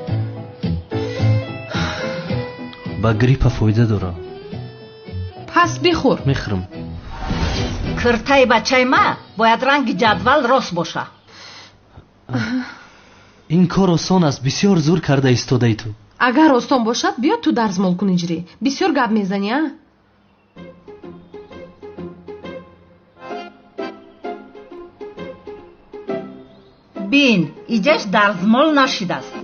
ба гриппа фоида дорад. пас бихӯр. мехӯрам. киртаи бачаи ма бояд ранги ҷадвал рост боша. ин кор осон аст. бисёр зур карда истодаи ту. агар осон бошад биё ту дарзмол кун. иҷрӣ бисёр гап мезанӣ. бин иҷаш дарзмол нашидааст.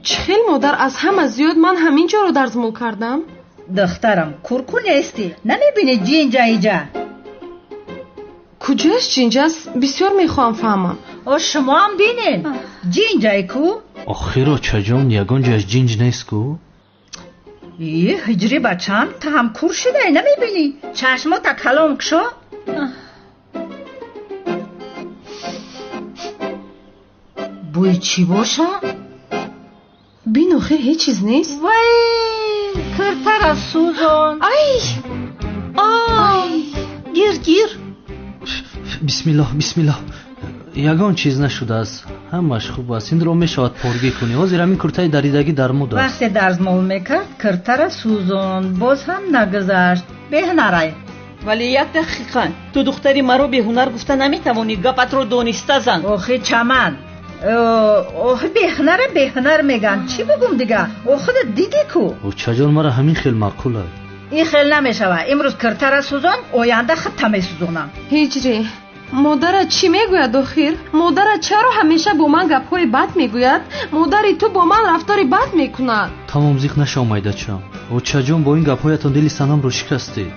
чӣ хел модар аз ҳама зиёд ман ҳамин ҷоро дарзмол кардам? духтарам курку нестӣ? намебинӣ ҷинҷа иҷа? куҷояш ҷинҷаст? бисёр мехоҳам фаҳмам. шумо ҳам бинен ҷинҷае ку? охиро чаҷон ягон ҷояш ҷинҷ нест ку? ҳиҷрӣ бачам ту ҳам кур шудай намебинӣ? чашмота калом кушо. бӯи чӣ боша? бин охир ҳеҷ чиз нест. вай киртара сӯзон. ай гир бисмиллоҳ ягон чиз нашудааст. ҳамаш хуб аст. инро мешавад поргӣ кунӣ. ҳозир ҳамин куртаи даридагӣ дар муд аст. вақте дарзмол мекард киртара сӯзон боз ҳам нагузашт. беҳнарай. вале як дақиқа ту духтари маро беҳунар гуфта наметавонӣ? гапатро дониста зан. охи чаман بهنر میگن چی بگم دیگه؟ او خودت دیدی کو؟ اوچا مرا همین خیلی معقوله. این خیلی نمیشوه. امروز کرتر سوزان آینده خط میسوزونم. هیچری مادرت چی میگوید آخر؟ مادرت چرا همیشه با من گپ‌های بد میگوید؟ مادری تو با من رفتاری بد میکند. تمام زیخ نشو مایداچم. اوچا جون با این گپ‌هایتون دلی سنم رو شکستی.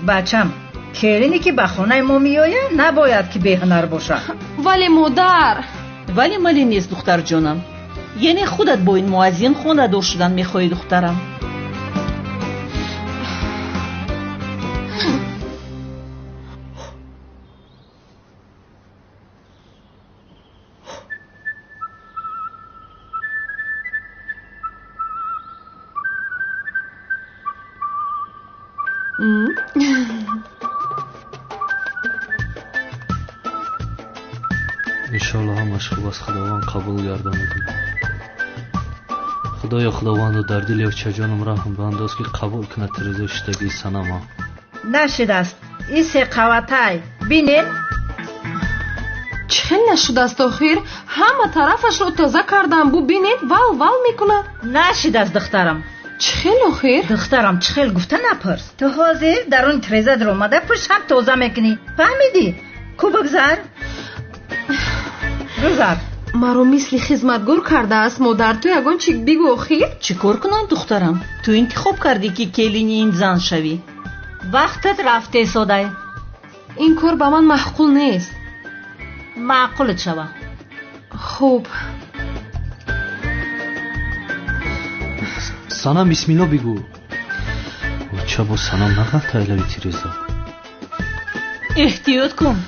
بچم کلینی که به خونه ما میآید نباید که بهنر باشه. ولی مادر ولی نیست دختر جانم. یعنی خودت با این مؤذن خونه دار شدن میخوای دخترم؟ انشالله همش خوب است. خداوند قبول گرداند. خدایا خداوند در دل اوچا جانم رحم بانداز که قبول کنه رضا شدگی سنما. نشد است این سه قوتای بینین چه نشده است آخر؟ همه طرفش رو تازه کردم بو بینید ول میکنه. نشد است دخترم. چخیل آخر؟ دخترم چخیل گفته نپرس. تو حاضر در اون تریزه در اومده پشت هم تازه میکنی. فهمیدی؟ کو بگذر؟ بگذر. مرا مثل خدمتگار کرده است مادر. تو یگان چی بگو آخر؟ چی کار کنم دخترم؟ تو انتخاب کردی که کلینی این زن شوی. وقتت رفته ساده. این کار با من معقول نیست. معقولت شوه. خوب سنم بسم الله بگو. اوچا با سنم نقد تایلوی تیرزا. احتیاط کن.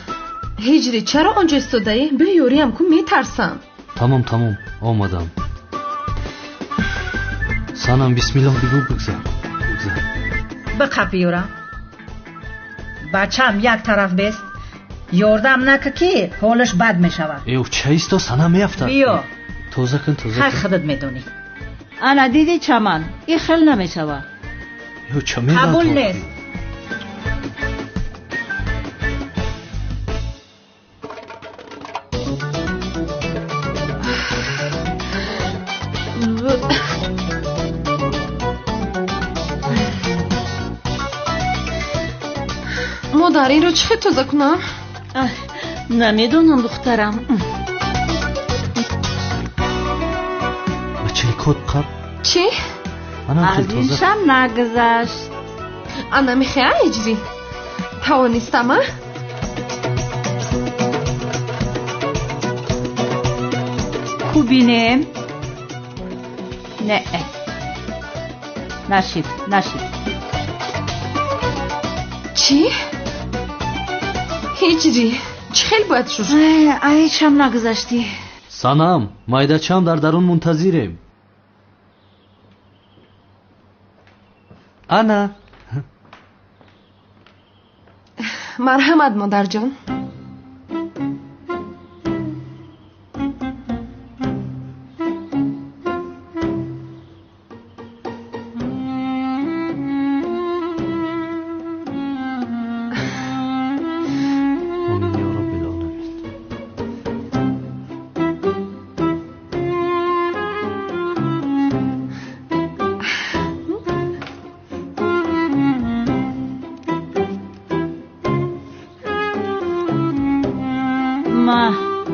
هجری چرا آنجا استاده؟ بیاریم که میترسم. تمام آمدم. سنم بسم الله بگو. بگذر بقپیورم. بچم یک طرف بست. یاردم نکه که حالش بد میشود. ایو چه ایستا سنم میافتد. بیا توزه کن هر خودت میدونی. انا دیدی چمن این خیلی نمیشود. ایو چه میداد قبول نیست. مادر این رو چه تازه کنم؟ نمیدونم دخترم. بچه کد قب چی؟ از اینشم نگذشت. انا میخواه هجری توانستم کو بینیم؟ نه نشید. چی؟ هجری چه خیلی باید شد؟ ایچم نگذشتی. سنم مایداچم در درون منتظریم. انا مرحمت مادر جان.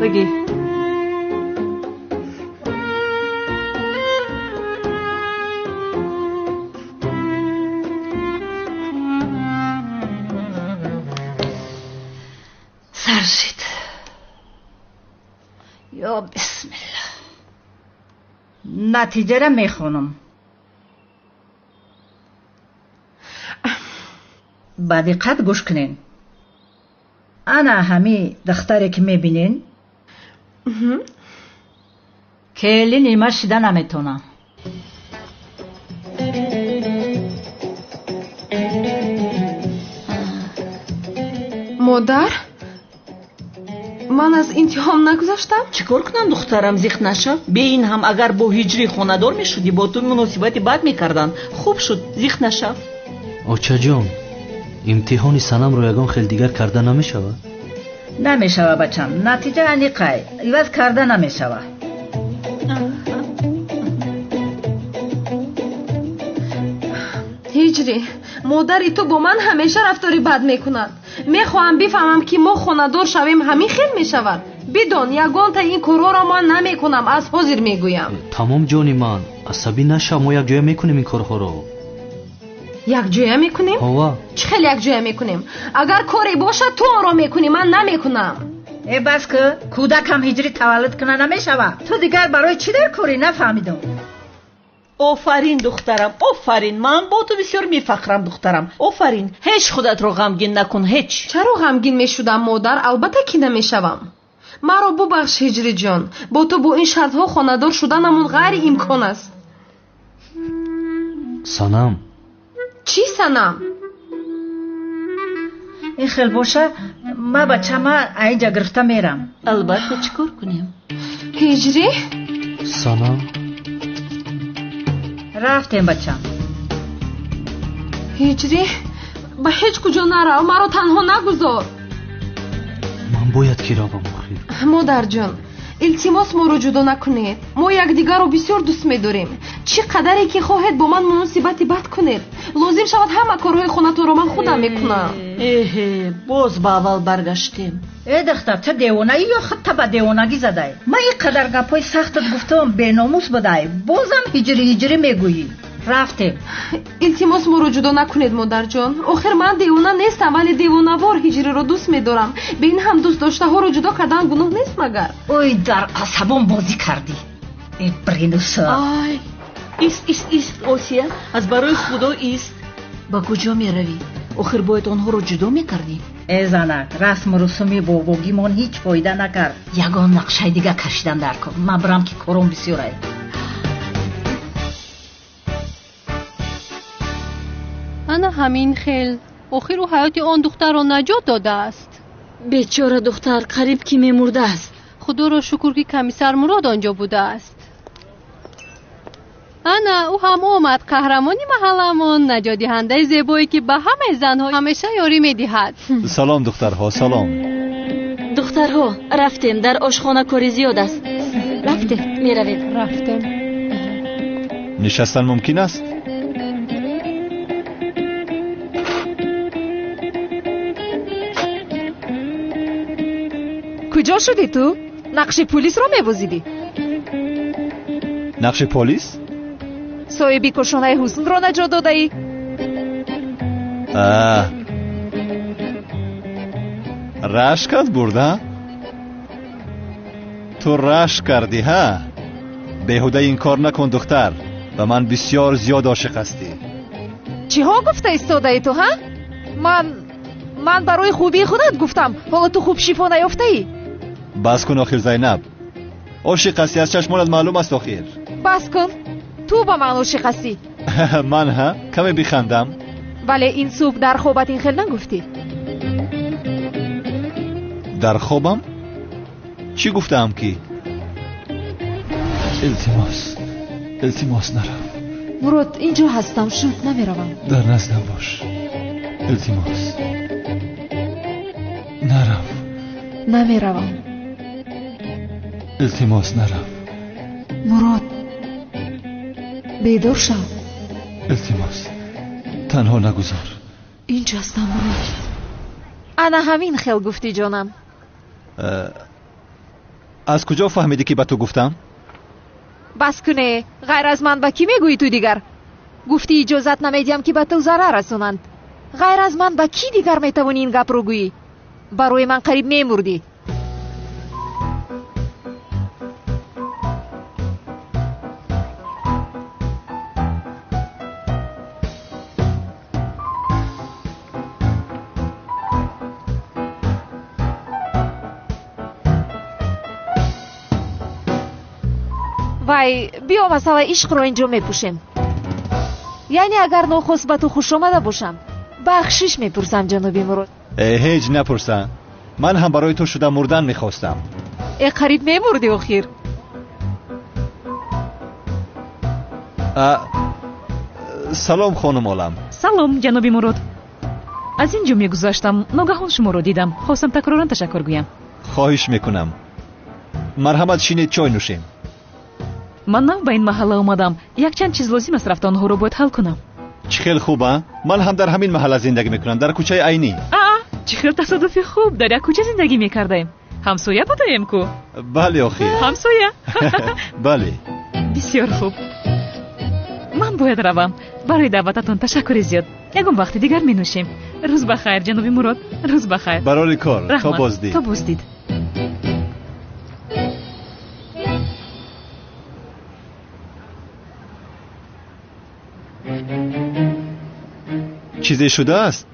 بگی سرشید یا بسم الله. نتیجه را میخونم. با دقت گوش کنین. انا همی دختری که میبینین کلی نیمه شده نمیتونم. مادر من از امتحان نگذاشتم. چیکار کنم دخترم زیخ نشو. به این هم اگر با هجری خاندار میشدی با تو مناسبتی بد میکردن. خوب شد زیخ اوچا جان امتحانی سنم رو یگان خیلی دیگر کرده نمیشود. نمیشوه بچم. نتیجه انیقای عوض کرده نمیشوه. هجری مادری تو با من همیشه رفتاری بد میکند. میخواهم بفهمم که ما خانه‌دار شویم همین خیل میشود. بدون یگان تا این کارها را من نمیکنم. از حاضر میگویم. تمام جانی من عصبی نشو. ما یک جای میکنیم این کارها رو. یک جای میکنیم؟ هوا چه خیلی یک جای میکنیم. اگر کاری باشه تو آن را میکنی، من نمیکنم. ای بس که کودکم هجری تولد کنه نمیشوه. تو دیگر برای چی در کاری نفهمیدم. آفرین دخترم، آفرین. من با تو بسیار میفخرم دخترم. آفرین. هیچ خودت رو غمگین نکن. هیچ. چرا غمگین میشدم مادر؟ البته که نمیشوم. مرا ببخش هجری جان. با تو با این شرط ها خانه‌دار شدنمون غیر امکان است. سنم. چی سنم؟ این خیل باشه ما بچه ما اینجا گرفته میرم. البته چیکار کنیم؟ هجری؟ سنم. رفتیم بچه. هجری به هیچ کجا نرو. مرا تنها نگذار. من باید کی را بمخیر. مادر جان التماس ما رو جدا نکنید. ما یکدیگر رو بسیار دوست می‌داریم. چی قدری که خواهید با من مناسبت بد کنید. لازم شود همه کارهای خونتون رو من خودم میکنم. باز با اول برگشتیم. ای دختر تو دیوانه ای یا خود به دیوانگی زده ای؟ من این قدر گپای سختت گفتم بیناموس بوده. بازم هجری میگویی. رفتیم. التماس ما رو جدا نکنید مادر جان. آخر من دیوانه نیستم ولی دیوانه‌وار هجری رو دوست می‌دارم. به این هم دوست داشته ها رو جدا کردن گناه نیست مگر؟ اوی در عصبم بازی کردی. ای برینوسا. آی ایست آسیا. از برای خدا ایست. با کجا میروی؟ آخر باید آنها رو جدا میکردی. ای زنک رسم و رسومی باباگیمون هیچ فایده نکرد. یگان نقشه دیگه کشیدن در کار. من برم که کارم بسیاره. انا همین خیل آخر و حیات آن دختر را نجات داده است. بیچاره دختر قریب که میمرده است. خدا را شکر که کمیسر مراد آنجا بوده است. انا او هم اومد. قهرمانی محلمون، نجات دهنده زیبایی که به همه زنها همیشه یاری میدهد. سلام دخترها. سلام دخترها. رفتیم. در آشخانه کاری زیاد است. رفتیم. میروید. رفتیم. نشستن ممکن است؟ کجا شدی تو؟ نقش پلیس را می‌بازیدی؟ نقش پلیس؟ صاحبی کشانه حسن را نجات داده ای؟ رشکت برده؟ تو رشک کردی ها؟ بیهوده این کار نکن دختر. و من بسیار زیاد عاشق هستی. چی ها گفته ایستاده ای تو ها؟ من برای خوبی خودت گفتم. حالا تو خوب شفا نیافته ای؟ بس کن آخر زینب. عاشق هستی از چشمانت معلوم است آخر. بس کن. تو با من عاشق هستی. من ها؟ کمی بخندم. ولی این صبح در خوابت این خیل نگفتی. در خوابم؟ چی گفتم کی؟ التماس نرو. مراد اینجا هستم. شد نمیروم. در نزدم باش. التماس نرو. نمیروم. التماس نرو. مراد بیدار شو. التماس تنها نگذار. اینجا هستم مراد. انا همین خیل گفتی جانم. از کجا فهمیدی که به تو گفتم؟ بس کنه. غیر از من با کی میگویی تو دیگر؟ گفتی اجازت نمیدیم که به تو ضرر رسونند. غیر از من با کی دیگر میتوانی این گپ رو گویی؟ برای من قریب میمردی. وای بیا مسئله عشق رو اینجا میپوشیم. یعنی اگر نخست به تو خوش آمده باشم بخشش میپرسم جنابی مراد. هیچ نپرسن. من هم برای تو شده مردن میخواستم. قریب میمردی آخر. سلام خانم عالم. سلام جنابی مراد. аз ин ҷо мегузаштам, ногаҳон шуморо дидам. хостам такроран ташаккур гӯям. хоҳиш мекунам. марҳамат, шинед, чой нӯшем. ман нав ба ин маҳалла омадам. якчанд чиз лозим аст рафта онҳоро бояд ҳал кунам. чӣ хел хуб а? ман ҳам дар ҳамин маҳалла зиндагӣ мекунам, дар кӯчаи айнӣ. чӣ хел тасодуфи хуб, дар як кӯча зиндагӣ мекардаем. ҳамсоя будаем ку? бале охир. ҳамсоя? бале. бисёр хуб. ман бояд равам. барои даъвататон ташаккури зиёд. ягон вақти дигар менӯшем. рӯз бахайр ҷаноби мурод. рӯз бахайр. барори кор. то боздид. то боздид. чизе шудааст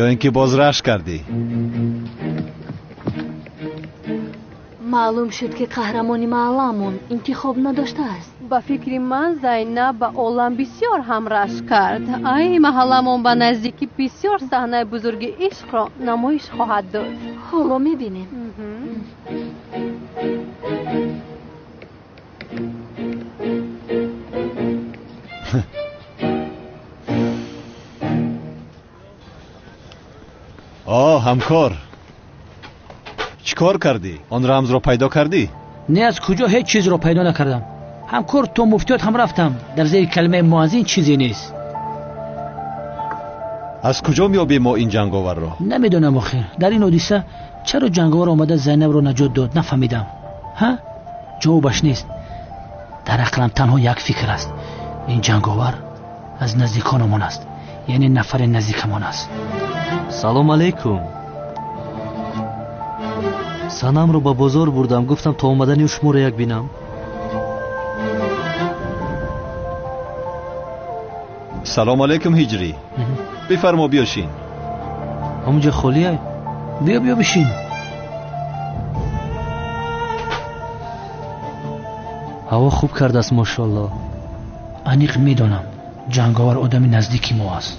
ё ин ки боз рашк кардӣ? маълум шуд ки қаҳрамони маҳалламон интихоб надоштааст. ба фикри ман Зайнаб ба олам бисёр ҳам рашк кард. ай маҳалламон ба наздикӣ бисёр саҳнаи бузурги ишқро намоиш хоҳад дод. ҳоло мебинем. ҳамкор, чӣ кор кардӣ? он рамзро пайдо кардӣ? не, аз куҷо ҳеҷ чизро пайдо накардам. ҳамкор, то муфтиёт ҳам рафтам. дар зери калимаи муаззин чизе нест. аз куҷо меёбем мо ин ҷанговарро? намедонам охир. дар ин ҳодиса чаро ҷанговар омада Зайнабро наҷот дод, нафаҳмидам. ҷавобаш нест. дар ақлам танҳо як фикр аст. ин ҷанговар аз наздиконамон аст, яъне нафари наздикамон аст. салом алейкум. санамро ба бозор бурдам, гуфтам то омадани шуморо як бинам. салом алейкум ҳиҷрӣ. бифармо, биёшин. ҳамунҷа холие? биё бишин. ҳаво хуб кардааст, мошоалло. аниқ медонам ҷанговар одами наздики мо аст.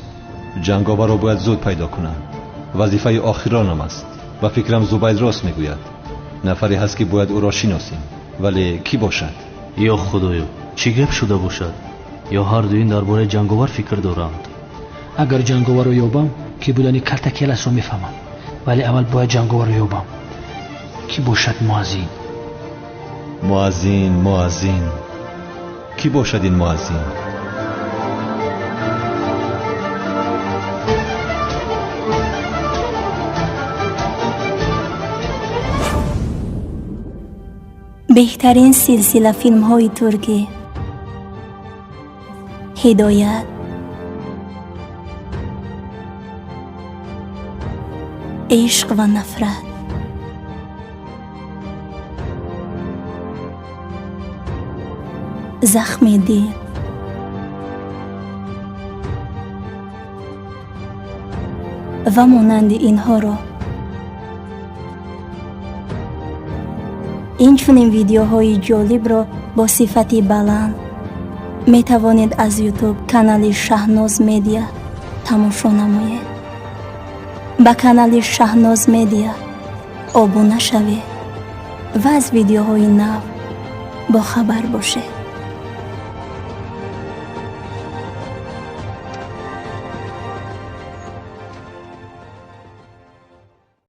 ҷанговарро бояд зуд пайдо кунам. вазифаи охиронам аст. ба фикрам Зубайд рост мегӯяд. нафаре ҳаст ки бояд ӯро шиносем. вале кӣ бошад? ё худоё, чӣ гап шуда бошад? ё ҳардуин дар бораи ҷанговар фикр доранд? агар ҷанговарро ёбам, ки будани калтакелашро мефаҳмам. вале аввал бояд ҷанговарро ёбам. кӣ бошад муаззин? муаззин. кӣ бошад ин муаззин? بهترین سلسله فیلم های ترکی هدایت عشق و نفرت زخم دل و مانند اینها را این چنین ویدیوهای جالب را با صفت بلند می توانید از یوتیوب کانال شهناز مدیا تماشا نمایید. با کانال شهناز مدیا آبونه شوید و از ویدیوهای نو با خبر باشید.